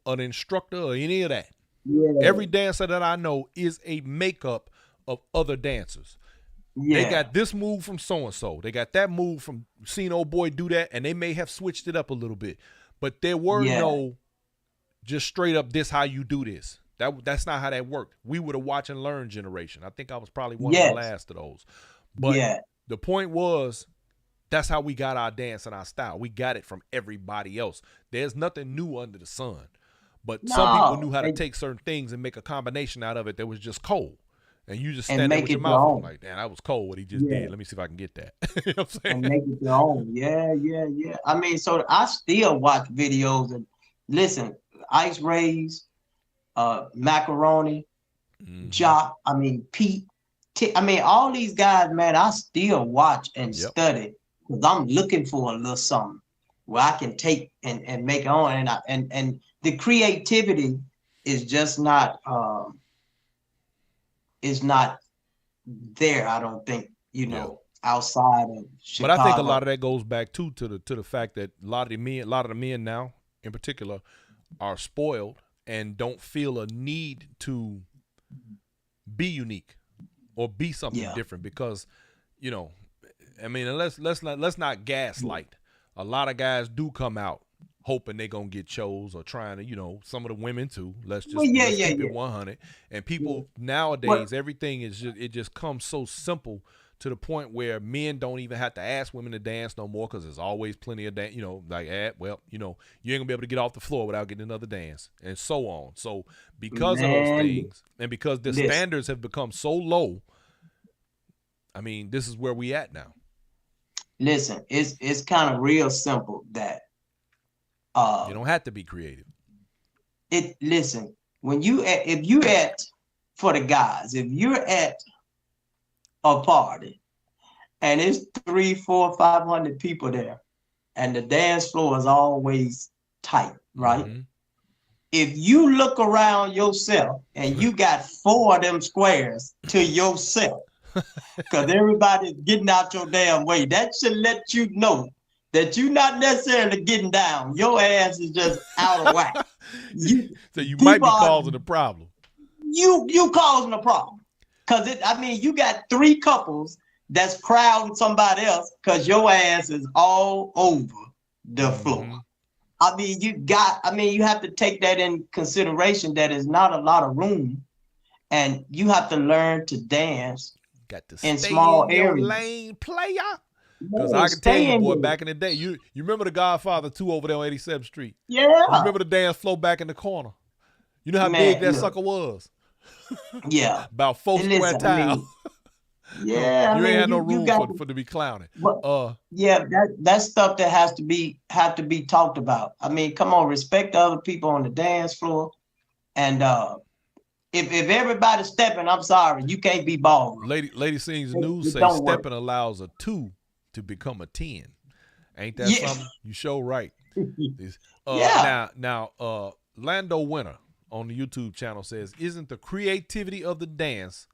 an instructor or any of that. yeah, Every dancer that I know is a makeup of other dancers. They yeah, got this move from so-and-so. They got that move from seen old boy do that, and they may have switched it up a little bit. But there were yeah, no just straight up this how you do this. That's not how that worked. We were the watch and learn generation. I think I was probably one of the yes, last of those. But yeah, the point was, that's how we got our dance and our style. We got it from everybody else. There's nothing new under the sun. But some people knew no, how to take certain things and make a combination out of it that was just cold. And you just and stand there make with your it your mouth open own. like, damn, that was cold what he just Yeah. did. Let me see if I can get that. You know what I'm And saying? make it your own. Yeah, yeah, yeah. I mean, so I still watch videos and listen, Ice Rays, Macaroni, Mm-hmm. Jock, I mean, Pete, I mean, all these guys, man, I still watch and Yep. study because I'm looking for a little something where I can take and make it on. And the creativity is just not is not there, I don't think, Yeah. outside of But I think a lot Chicago. of that goes back to the fact that a lot of the men now, in particular, are spoiled and don't feel a need to be unique or be something Yeah. different because, I mean, and let's not gaslight. A lot of guys do come out hoping they gonna get chose or trying to, some of the women too. Let's Well, yeah, let's yeah, keep yeah. it 100. And Yeah. people But nowadays, everything is it just comes so simple to the point where men don't even have to ask women to dance no more because there's always plenty of dance. Like, you ain't gonna be able to get off the floor without getting another dance, and so on. So because of those man, things, and because the listen, standards have become so low, I mean, this is where we at now. listen, it's kind of real simple that You uh don't have to be creative. listen, if you at for the guys, if you're at a party and it's 300, 400, 500 people there, and the dance floor is always tight, right? Mm-hmm. If you look around yourself and you got 4 of them squares to yourself, because everybody's getting out your damn way, that should let you know that you're not necessarily getting down. Your ass is just out of whack. So you might be causing a problem. You causing a problem. Because you got 3 couples that's crowding somebody else because your ass is all over the floor. You have to take that in consideration that is not a lot of room, and you have to learn to dance Got to in stay small in your areas. lane, player. Because I can tell you, boy, back in the day, you remember the Godfather 2 over there on 87th Street? Yeah. You remember the dance floor back in the corner? You know how big that sucker was? Yeah. About 4 square tiles. Yeah, you ain't had no room for to be clowning. Yeah, that's stuff that have to be talked about. Come on, respect the other people on the dance floor, and if everybody's stepping, I'm sorry, you can't be ballroom. Lady Sings News say stepping allows a 2 to become a 10. Ain't that something? You show right. Now, Lando Winter on the YouTube channel says, isn't the creativity of the dance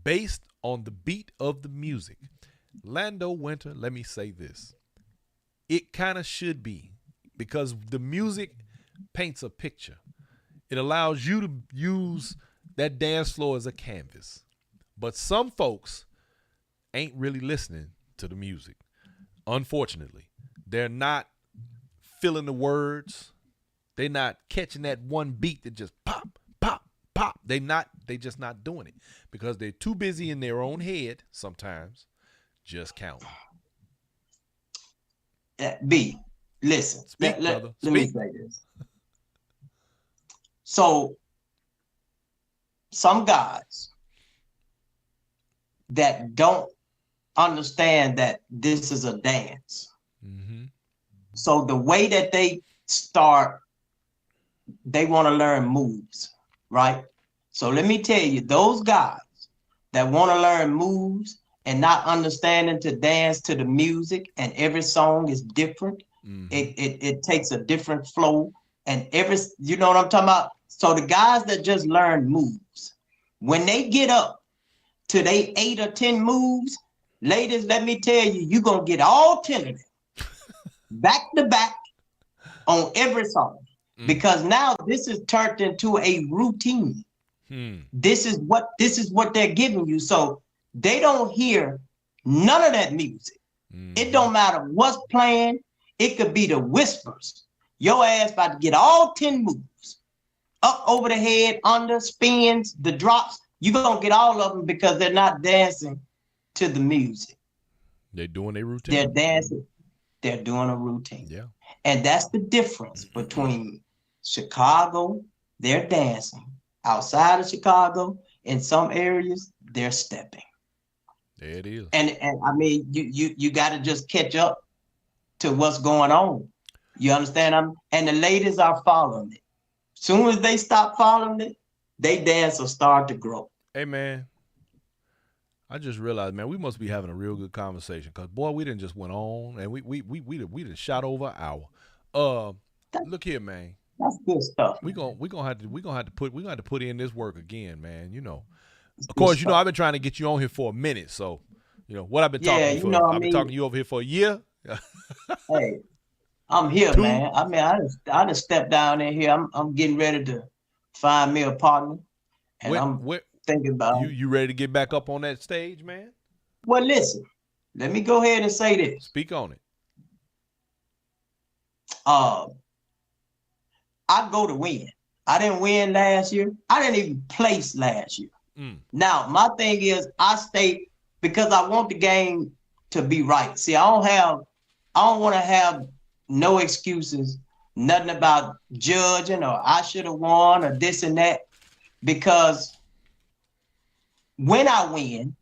based on the beat of the music? Lando Winter, let me say this. It kind of should be, because the music paints a picture. It allows you to use that dance floor as a canvas. But some folks ain't really listening to the music. Unfortunately, they're not feeling the words. They're not catching that one beat that just pop, pop, pop. They just not doing it because they're too busy in their own head sometimes just counting. B, listen. Speak, brother. Let me say this. So, some guys that don't understand that this is a dance. Mm-hmm. So the way that they start, they want to learn moves, right? So let me tell you, those guys that want to learn moves and not understanding to dance to the music, and every song is different. Mm-hmm. It takes a different flow, and you know what I'm talking about? So the guys that just learn moves, when they get up to they 8 or 10 moves, ladies, let me tell you, you're going to get all 10 of them back to back on every song. Because now this is turned into a routine. This is what they're giving you. So they don't hear none of that music. It don't matter what's playing. It could be the whispers. Your ass about to get all 10 moves. Up over the head, under, spins, the drops. You're going to get all of them because they're not dancing to the music. They're doing a routine. They're dancing. They're doing a routine. Yeah. And that's the difference between Chicago, they're dancing. Outside of Chicago, in some areas, they're stepping. There it is. And you got to just catch up to what's going on. You understand? And the ladies are following it. Soon as they stop following it, they dance will start to grow. Hey, man, I just realized, man, we must be having a real good conversation because, boy, we didn't just went on and we done shot over an hour. Look here, man. That's good stuff. We gonna have to put in this work again, man. You know, of course, you know I've been trying to get you on here for a minute, so you know what I've been talking to you for. I've been talking to you over here for a year. Hey, I'm here, man. I just stepped down in here. I'm getting ready to find me a partner, and I'm thinking about you. Ready to get back up on that stage, man? Well, listen. Let me go ahead and say this. Speak on it. I go to win. I didn't win last year. I didn't even place last year. Now, my thing is I stay because I want the game to be right. See, I don't want to have no excuses, nothing about judging or I should have won or this and that. Because when I win,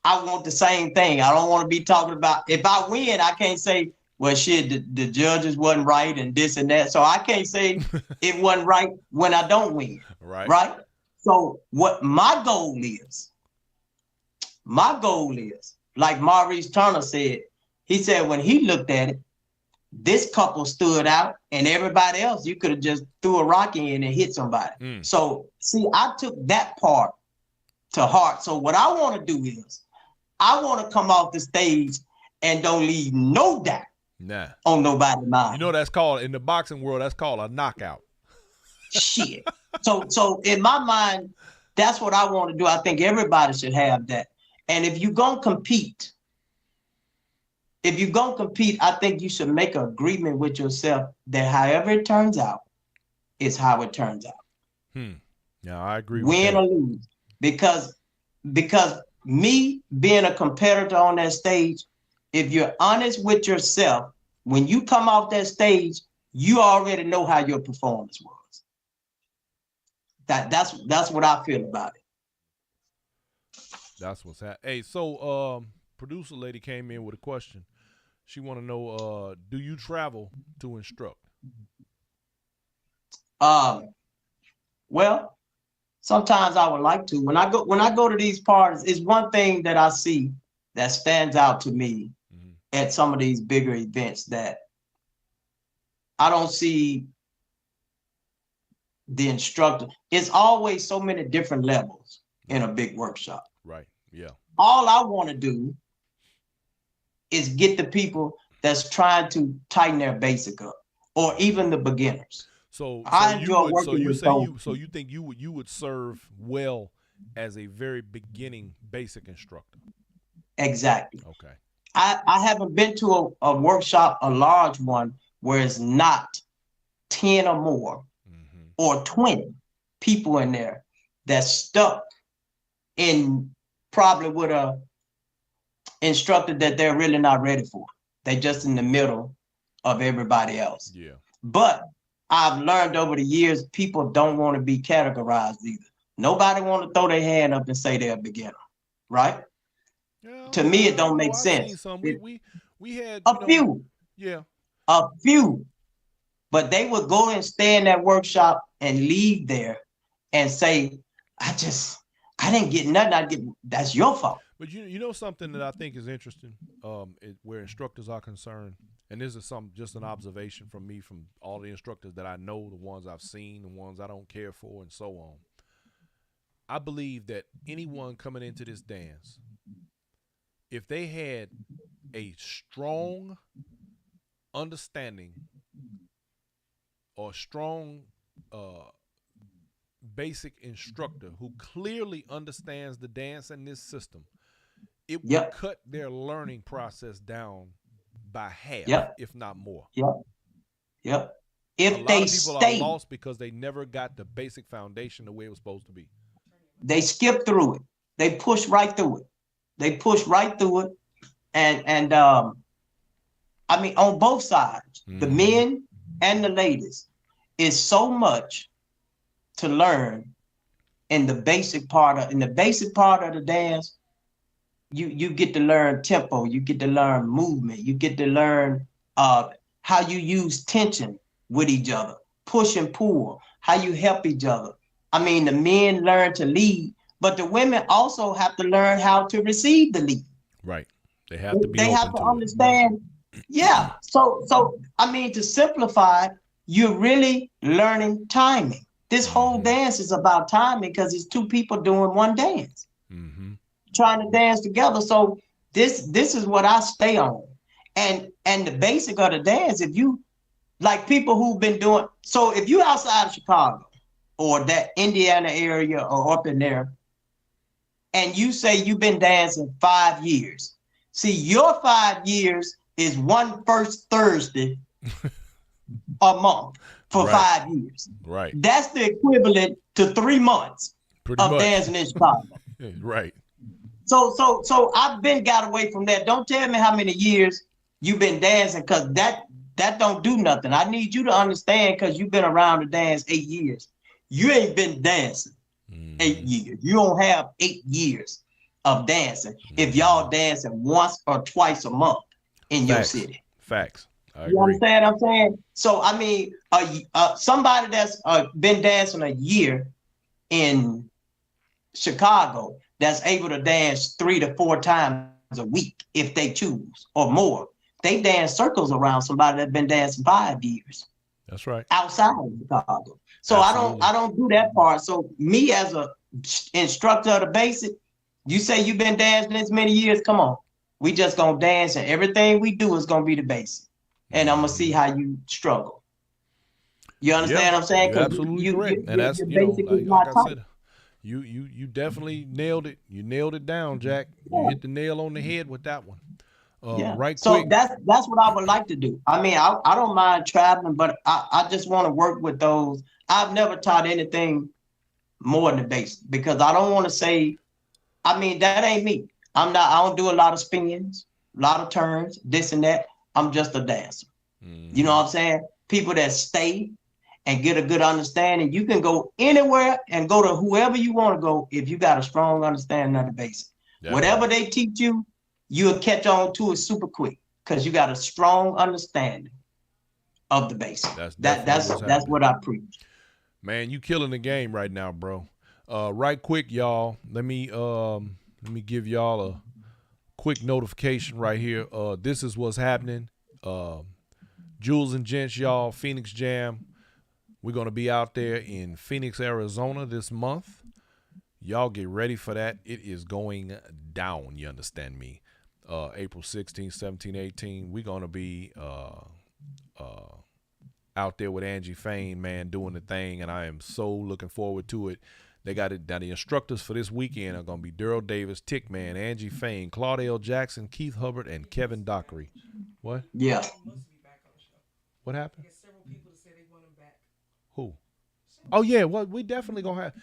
I want the same thing. I don't want to be talking about if I win, I can't say, well, shit, the judges wasn't right and this and that. So I can't say it wasn't right when I don't win. Right. Right. So what my goal is, like Maurice Turner said, he said when he looked at it, this couple stood out and everybody else, you could have just threw a rock in and hit somebody. So see, I took that part to heart. So what I want to do is I want to come off the stage and don't leave no doubt on nobody's mind. You know, that's called, in the boxing world, that's called a knockout. Shit. So in my mind, that's what I want to do. I think everybody should have that. And if you're going to compete, I think you should make an agreement with yourself that however it turns out is how it turns out. Yeah, I agree. Win or lose. Because me being a competitor on that stage, if you're honest with yourself, when you come off that stage, you already know how your performance was. That's what I feel about it. That's what's happening. Hey, so producer lady came in with a question. She want to know, do you travel to instruct? Well, sometimes I would like to. When I go to these parties, it's one thing that I see that stands out to me at some of these bigger events that I don't see the instructor. It's always so many different levels in a big workshop. Right. Yeah. All I want to do is get the people that's trying to tighten their basic up, or even the beginners. So I enjoy working with those. So you think you would serve well as a very beginning basic instructor? Exactly. Okay. I haven't been to a workshop, a large one, where it's not 10 or more or 20 people in there that's stuck in probably with a instructor that they're really not ready for. They're just in the middle of everybody else. Yeah. But I've learned over the years, people don't want to be categorized either. Nobody want to throw their hand up and say they're a beginner, right? Yeah, to me, it don't make sense. We had a few. Yeah. A few. But they would go and stay in that workshop and leave there and say, I didn't get nothing. That's your fault. But you know something that I think is interesting, where instructors are concerned, and this is just an observation from me, from all the instructors that I know, the ones I've seen, the ones I don't care for, and so on. I believe that anyone coming into this dance, if they had a strong understanding or strong basic instructor who clearly understands the dance and this system, it would cut their learning process down by half, if not more. If a lot they of people stay, are lost because they never got the basic foundation the way it was supposed to be. They skip through it. They push right through it. And I mean, on both sides, the men and the ladies, is so much to learn in the basic part of the dance. You get to learn tempo, you get to learn movement, you get to learn how you use tension with each other, push and pull, how you help each other. I mean, the men learn to lead, but the women also have to learn how to receive the lead. Right. They have to be They have to understand. Yeah. So I mean, to simplify, you're really learning timing. This whole dance is about timing because it's two people doing one dance, trying to dance together. So this is what I stay on. And the basic of the dance, if you like people who've been doing, so if you outside of Chicago or that Indiana area or up in there, and you say you've been dancing 5 years, see, your 5 years is one first Thursday a month for 5 years. Right. That's the equivalent to 3 months of dancing in Chicago. Right. So I've been got away from that. Don't tell me how many years you've been dancing, because that don't do nothing. I need you to understand, because you've been around the dance 8 years. You ain't been dancing 8 years. You don't have 8 years of dancing if y'all dancing once or twice a month in your city. Facts. I You agree. understand what I'm saying? So I mean, somebody that's been dancing a year in Chicago that's able to dance 3 to 4 times a week if they choose or more. They dance circles around somebody that's been dancing 5 years That's right. outside of Chicago. So Absolutely. I don't do that part. So me as a instructor of the basic, you say you've been dancing this many years, come on. We just gonna dance and everything we do is gonna be the basic. And I'm gonna see how you struggle. You understand what I'm saying? You're absolutely correct. And that's, your you know, basic is like not I tight. said, you definitely nailed it. You nailed it down, Jack. You hit the nail on the head with that one. Right So quick. that's what I would like to do. I mean, I don't mind traveling, but I just want to work with those. I've never taught anything more than the basic because I don't want to say, I mean, that ain't me. I don't do a lot of spins, a lot of turns, this and that. I'm just a dancer. You know what I'm saying? People that stay and get a good understanding. You can go anywhere and go to whoever you want to go if you got a strong understanding of the basic. Whatever they teach you, you'll catch on to it super quick because you got a strong understanding of the basic. That's what I preach. Man, you killing the game right now, bro. Right quick, y'all. Let me give y'all a quick notification right here. This is what's happening. Jules and Gents, y'all, Phoenix Jam. We're going to be out there in Phoenix, Arizona this month. Y'all get ready for that. It is going down, you understand me. April 16, 17, 18. We're going to be out there with Angie Fain, man, doing the thing, and I am so looking forward to it. They got it. Now the instructors for this weekend are going to be Daryl Davis, Tickman, Angie Fain, Claudel Jackson, Keith Hubbard, and Kevin Dockery. What? Yeah. What happened? Several people that say they want him back. Who? Oh yeah, well we definitely gonna have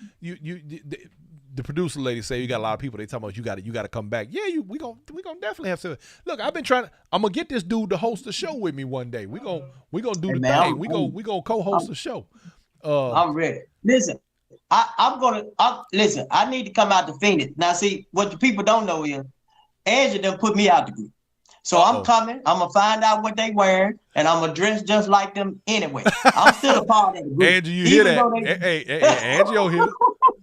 the producer lady say you got a lot of people. They talking about you got to come back. Yeah, we gonna definitely have to. Look, I've been trying. I'm gonna get this dude to host the show with me one day. We gonna do the thing. We gonna co-host the show. I'm ready. Listen, listen. I need to come out to Phoenix now. See what the people don't know is Angie done put me out the group. So I'm coming. I'm gonna find out what they wearing, and I'm gonna dress just like them anyway. I'm still a part of the group. Angie, you hear that? Hey, Angie over here.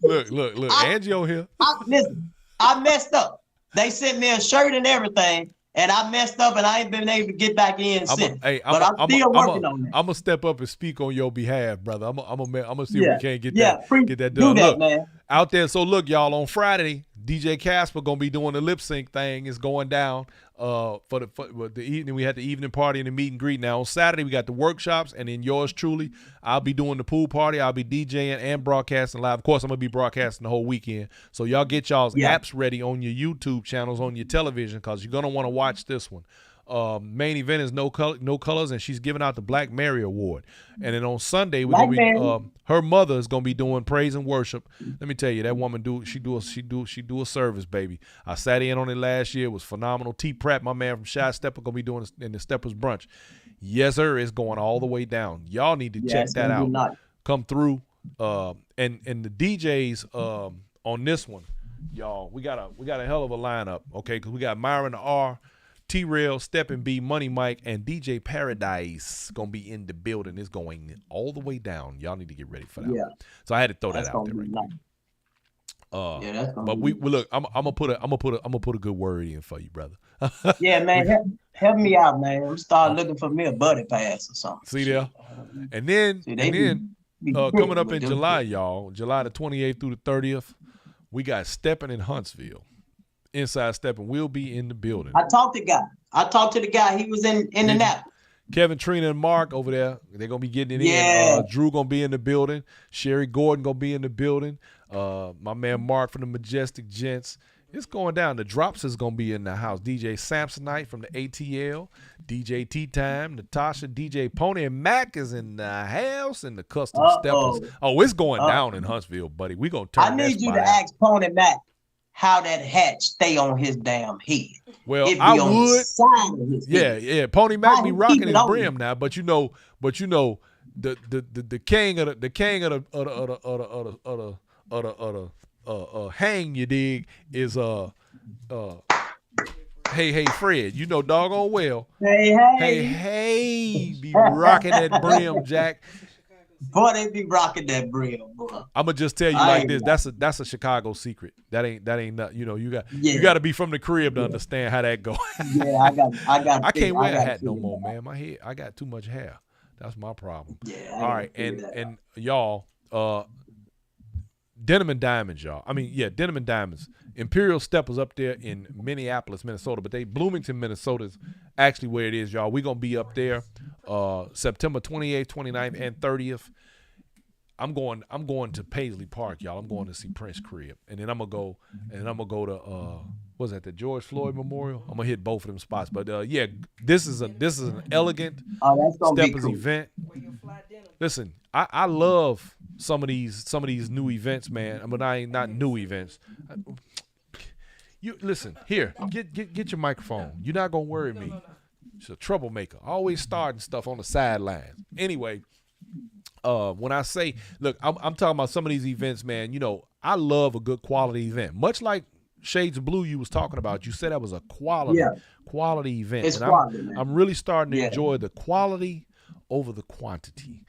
Look, Angie over here. Listen, I messed up. They sent me a shirt and everything, and I messed up, and I ain't been able to get back in since. But I'm still working on that. I'm gonna step up and speak on your behalf, brother. I'm gonna see if we can't get that done. Do that, look, man. Out there. So look, y'all, on Friday, DJ Casper gonna be doing the lip sync thing. It's going down. For the evening, we had the evening party and the meet and greet. Now on Saturday we got the workshops, and then yours truly, I'll be doing the pool party. I'll be DJing and broadcasting live. Of course, I'm gonna be broadcasting the whole weekend. So y'all get y'all's apps ready on your YouTube channels, on your television, because you're gonna want to watch this one. Main event is No Colors, and she's giving out the Black Mary Award. And then on Sunday we're gonna be her mother is gonna be doing praise and worship. Let me tell you, that woman do a service, baby. I sat in on it last year. It was phenomenal. T Pratt, my man from Shy Stepper, gonna be doing it in the Steppers brunch. Yes, sir, it's going all the way down. Y'all need to check that out. Come through. And the DJs on this one, y'all, we got a hell of a lineup, okay? Because we got Myron R, T-Rail, Steppin B, Money Mike, and DJ Paradise gonna be in the building. It's going all the way down. Y'all need to get ready for that. Yeah. So I had to throw that out there right quick. That's gonna but we look. I'm gonna put a good word in for you, brother. Yeah, man, help me out, man. I'm starting looking for me a buddy pass or something. See there, and then coming up in July, y'all, July the 28th through the 30th, we got Steppin in Huntsville. Inside Steppin will be in the building. I talked to the guy. He was in the nap. Kevin, Trina, and Mark over there. They're gonna be getting it in. Drew gonna be in the building. Sherry Gordon gonna be in the building. My man Mark from the Majestic Gents. It's going down. The Drops is gonna be in the house. DJ Samsonite from the ATL. DJ Tea Time, Natasha, DJ Pony, and Mac is in the house, and the Custom Steppers. Oh, it's going down in Huntsville, buddy. We gonna turn. I need you to ask Pony Mac how that hat stay on his damn head. Well, I would. Yeah. Pony Mac be rocking his brim now, but you know, the king of the hang, you dig, is Hey, Fred, you know doggone well. Hey. Hey, be rocking that brim, Jack. Boy, they be rocking that brim, boy. I'm gonna just tell you like this. That's a Chicago secret. That ain't not. You know, you got to be from the crib to understand how that go. Yeah, I got. I can't wear a hat no more, man. My head, I got too much hair. That's my problem. Yeah. All right, and y'all, Denim and Diamonds, y'all. I mean, yeah, Denim and Diamonds. Imperial Steppers up there in Minneapolis, Minnesota, but Bloomington, Minnesota is actually where it is, y'all. We're gonna be up there September 28th, 29th, and 30th. I'm going to Paisley Park, y'all. I'm going to see Prince crib, and then I'm gonna go to what's that? The George Floyd Memorial. I'm gonna hit both of them spots. But yeah, this is an elegant Steppers event. Listen, I love some of these new events, man. I mean, I ain't not new events. You listen here. Get your microphone. You're not gonna worry me. She's a troublemaker. Always starting stuff on the sidelines. Anyway, when I say, look, I'm talking about some of these events, man. You know, I love a good quality event. Much like Shades of Blue you was talking about. You said that was a quality event. It's and quality, man. I'm really starting to enjoy the quality over the quantity.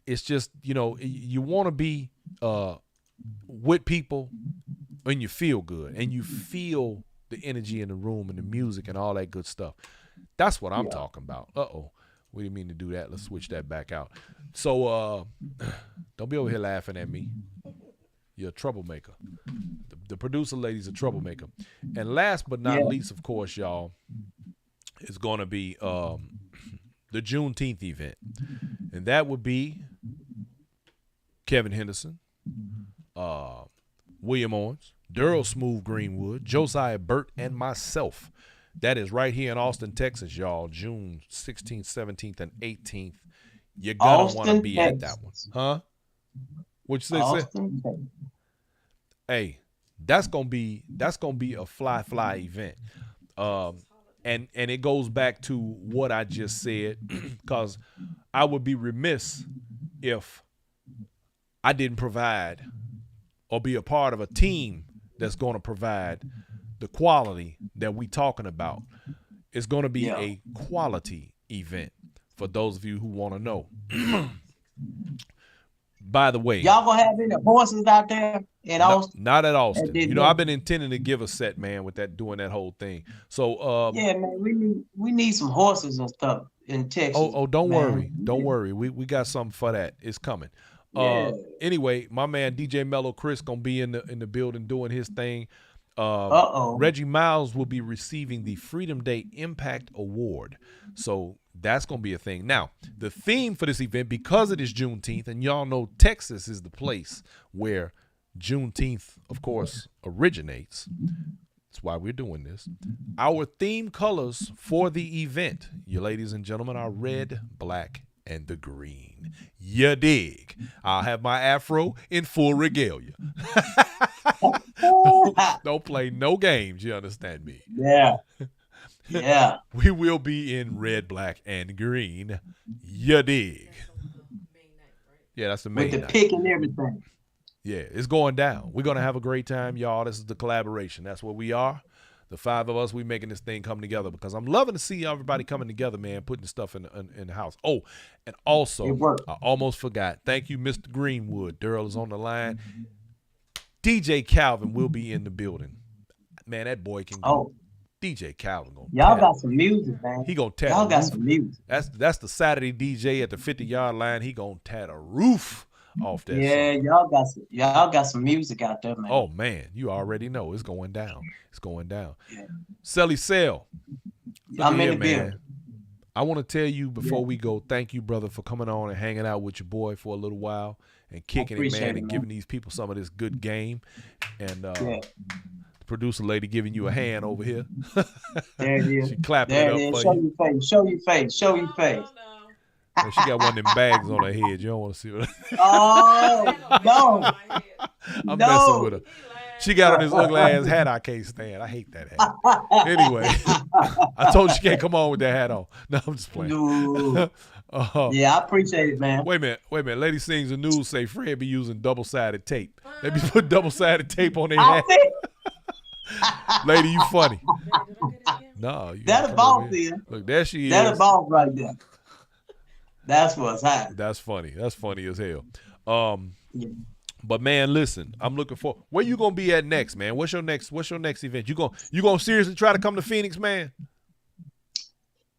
It's just, you know, you want to be with people and you feel good and you feel the energy in the room and the music and all that good stuff. That's what I'm talking about. We didn't mean to do that. Let's switch that back out. So don't be over here laughing at me. You're a troublemaker. The producer lady's a troublemaker. And last but not least, of course, y'all, is going to be the Juneteenth event. And that would be Kevin Henderson, William Owens, Daryl Smooth Greenwood, Josiah Burt, and myself. That is right here in Austin, Texas, y'all. June 16th, 17th, and 18th. You're gonna want to be at that one, huh? What you say? Hey, that's gonna be a fly event. And it goes back to what I just said, because I would be remiss if I didn't provide or be a part of a team that's going to provide the quality that we talking about. It's going to be a quality event for those of you who want to know. By the way, y'all gonna have any horses out there in Austin? Not at Austin. You know, I've been intending to give a set, man, with that doing that whole thing. So yeah, man, we need some horses and stuff in Texas. Oh, don't worry. We got something for that. It's coming. Anyway, my man DJ Mellow Chris gonna be in the building doing his thing. Reggie Miles will be receiving the Freedom Day Impact Award. So that's going to be a thing. Now, the theme for this event, because it is Juneteenth, and y'all know Texas is the place where Juneteenth, of course, originates. That's why we're doing this. Our theme colors for the event, you ladies and gentlemen, are red, black, and the green. You dig? I'll have my afro in full regalia. Don't play no games. You understand me? Yeah. We will be in red, black, and green. You dig? Yeah, that's the main with the night. pick and everything. Yeah, it's going down. We're gonna have a great time, y'all. This is the collaboration. That's what we are. The five of us, we making this thing come together because I'm loving to see everybody coming together, man, putting stuff in the house. Oh, and also, I almost forgot. Thank you, Mr. Greenwood. Daryl is on the line. DJ Calvin will be in the building. Man, that boy can go. DJ Calvin gonna y'all got some music, man. He gonna tear. Y'all got some music. That's the Saturday DJ at the 50-yard line. He gonna tear the roof off that. Yeah, song. y'all got some music out there, man. Oh man, you already know it's going down. It's going down. Yeah. Selly Sell. I'm in the building. I want to tell you before we go, thank you, brother, for coming on and hanging out with your boy for a little while and kicking it, man, and giving these people some of this good game. And the producer lady giving you a hand over here. There it is. She clapping there it up for show you. Your face. Show your face. Show your face. And she got one of them bags on her head. You don't want to see what. Oh no! I'm messing with her. She got on this ugly ass hat I can't stand. I hate that hat. Anyway, I told you she can't come on with that hat on. No, I'm just playing. No. Yeah, I appreciate it, man. Wait a minute. Lady Sings the News say Fred be using double-sided tape. They be putting double-sided tape on their hat. Lady, you funny. No, you gotta That a come boss over here. is. Look, there she That a is. boss right there. That's what's happening. That's funny. That's funny as hell. Um, Yeah. but man, listen, I'm looking for where you gonna be at next, man. What's your next event? You gonna seriously try to come to Phoenix, man?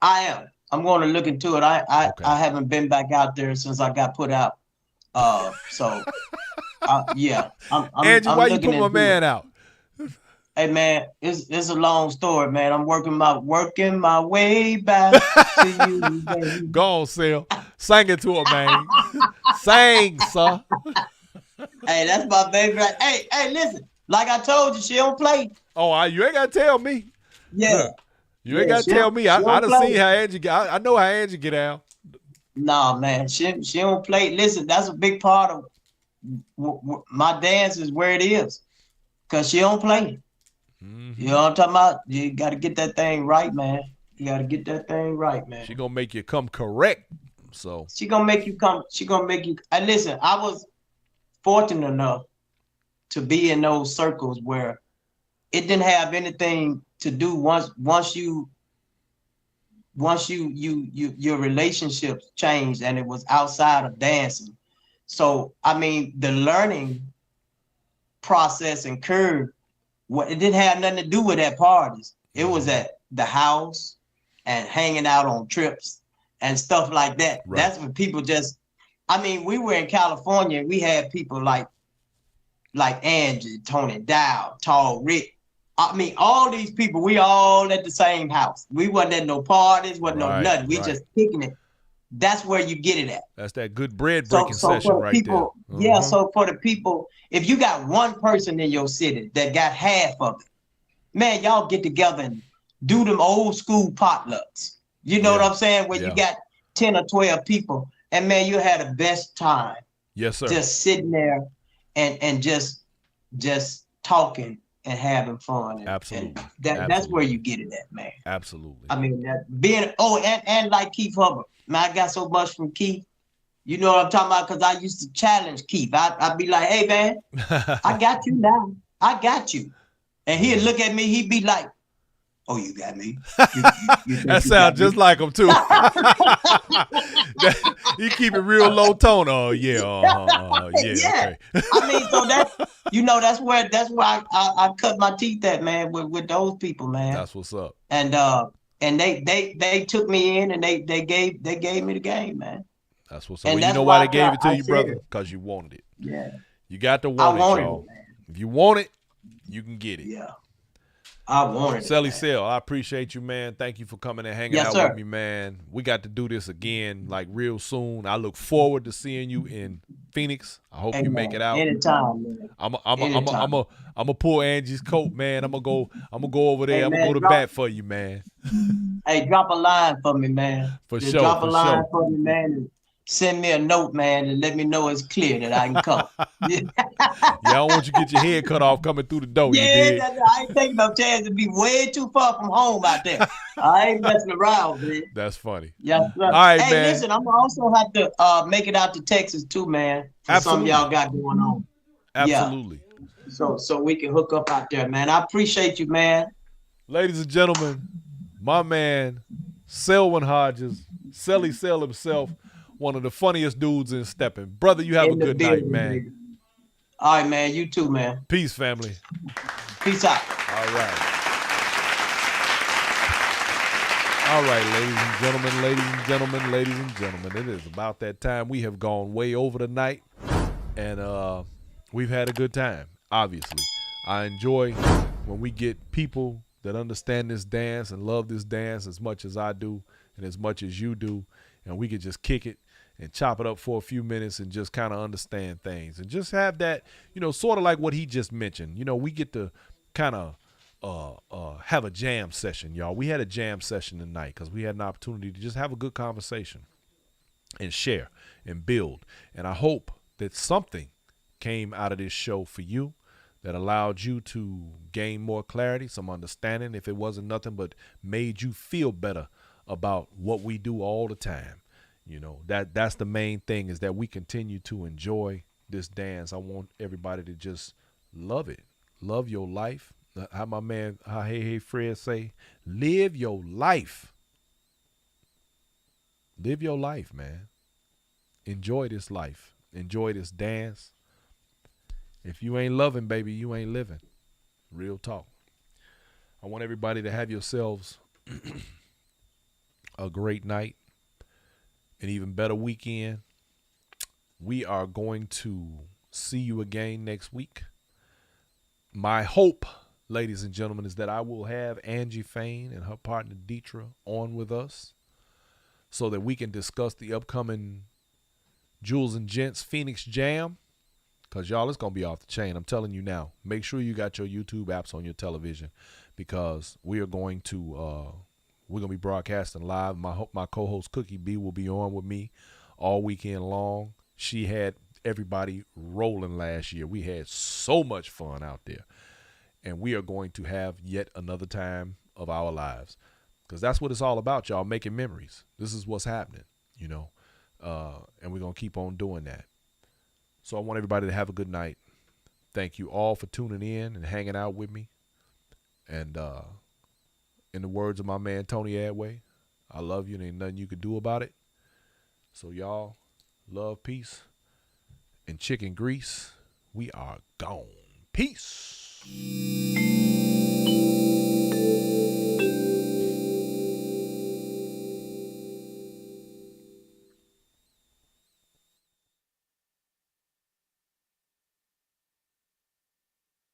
I am. I'm going to look into it. I Okay. I haven't been back out there since I got put out. So yeah, Angie, I'm why you looking put my into man it. out? Hey man, it's a long story, man. I'm working my way back to you, baby. Go on, Sil. Sing it to her, man. Sing, sir. Hey, that's my baby. Hey, listen. Like I told you, she don't play. Oh, you ain't gotta tell me. Yeah, Look, you ain't yeah. gotta tell me. She I don't done play. seen how Angie get. I know how Angie get out. Nah, man, she don't play. Listen, that's a big part of my dance is where it is, cause she don't play. Mm-hmm. You know what I'm talking about? You got to get that thing right, man. You got to get that thing right, man. She gonna make you come correct. So She gonna make you come. She gonna make you. And listen, I was fortunate enough to be in those circles where it didn't have anything to do once your relationships changed and it was outside of dancing. So I mean, the learning process and curve, it didn't have nothing to do with at parties. It was at the house and hanging out on trips and stuff like that. Right. That's when people just, I mean, we were in California. We had people like Angie, Tony Dow, Tall Rick. I mean, all these people, we all at the same house. We wasn't at no parties, wasn't no nothing. We just kicking it. That's where you get it at. That's that good bread breaking session for the right people, there. Yeah, so for the people, if you got one person in your city that got half of it, man, y'all get together and do them old school potlucks. You know what I'm saying? Where you got 10 or 12 people, and man, you had the best time. Yes, sir. Just sitting there and just talking and having fun. Absolutely. And that's where you get it at, man. Absolutely. I mean, that being and like Keith Hubbard, man, I got so much from Keith. You know what I'm talking about? Because I used to challenge Keith. I'd be like, hey, man, I got you now. I got you. And he'd look at me. He'd be like, oh, you got me. That sounds just like him, too. He keep it real low tone. Oh, yeah. Yeah. Okay. I mean, so that's where I cut my teeth at, man, with those people, man. That's what's up. And they took me in and they gave me the game, man. That's what's up. And Well, you know why they gave it to you, brother? Because you wanted it. Yeah. You got to want it, y'all. If you want it, you can get it. Yeah. I wanted Selly it. Sell, I appreciate you, man. Thank you for coming and hanging out with me, man. We got to do this again, like real soon. I look forward to seeing you in Phoenix. I hope you make it out. Anytime, man. I'm gonna pull Angie's coat, man. I'm gonna go over there. Hey, I'm gonna go to bat for you, man. Hey, drop a line for me, man. For sure. Drop a line for me, man. And send me a note, man, and let me know it's clear that I can come. Yeah, I don't want you to get your head cut off coming through the door. Yeah, I ain't taking no chance to be way too far from home out there. I ain't messing around, man. That's funny. Yeah. All right, hey, man. Listen, I'm gonna also have to make it out to Texas too, man. For Absolutely. Some y'all got going on. Absolutely. Yeah. So we can hook up out there, man. I appreciate you, man. Ladies and gentlemen, my man, Selwyne Hodges, Selly Sell himself, one of the funniest dudes in Steppin. Brother, you have a good night, man. Baby. All right, man. You too, man. Peace, family. Peace out. All right. All right, ladies and gentlemen, it is about that time. We have gone way over the night, and we've had a good time, obviously. I enjoy when we get people that understand this dance and love this dance as much as I do and as much as you do, and we could just kick it and chop it up for a few minutes and just kind of understand things and just have that, sort of like what he just mentioned. We get to kind of have a jam session, y'all. We had a jam session tonight because we had an opportunity to just have a good conversation and share and build. And I hope that something came out of this show for you that allowed you to gain more clarity, some understanding, if it wasn't nothing but made you feel better about what we do all the time. That's the main thing, is that we continue to enjoy this dance. I want everybody to just love it. Love your life. how my man, how Hey Fred say, live your life. Live your life, man. Enjoy this life. Enjoy this dance. If you ain't loving, baby, you ain't living. Real talk. I want everybody to have yourselves a great night, an even better weekend. We are going to see you again next week. My hope, ladies and gentlemen, is that I will have Angie Fain and her partner Deetra on with us so that we can discuss the upcoming Jules and Gents Phoenix Jam. Because, y'all, it's going to be off the chain. I'm telling you now. Make sure you got your YouTube apps on your television because we are going to be broadcasting live. My co-host Cookie B will be on with me all weekend long. She had everybody rolling last year. We had so much fun out there. And we are going to have yet another time of our lives because that's what it's all about, y'all, making memories. This is what's happening, you know, and we're going to keep on doing that. So I want everybody to have a good night. Thank you all for tuning in and hanging out with me. And in the words of my man Tony Adway, I love you and ain't nothing you can do about it. So y'all, love, peace, and chicken grease. We are gone. Peace.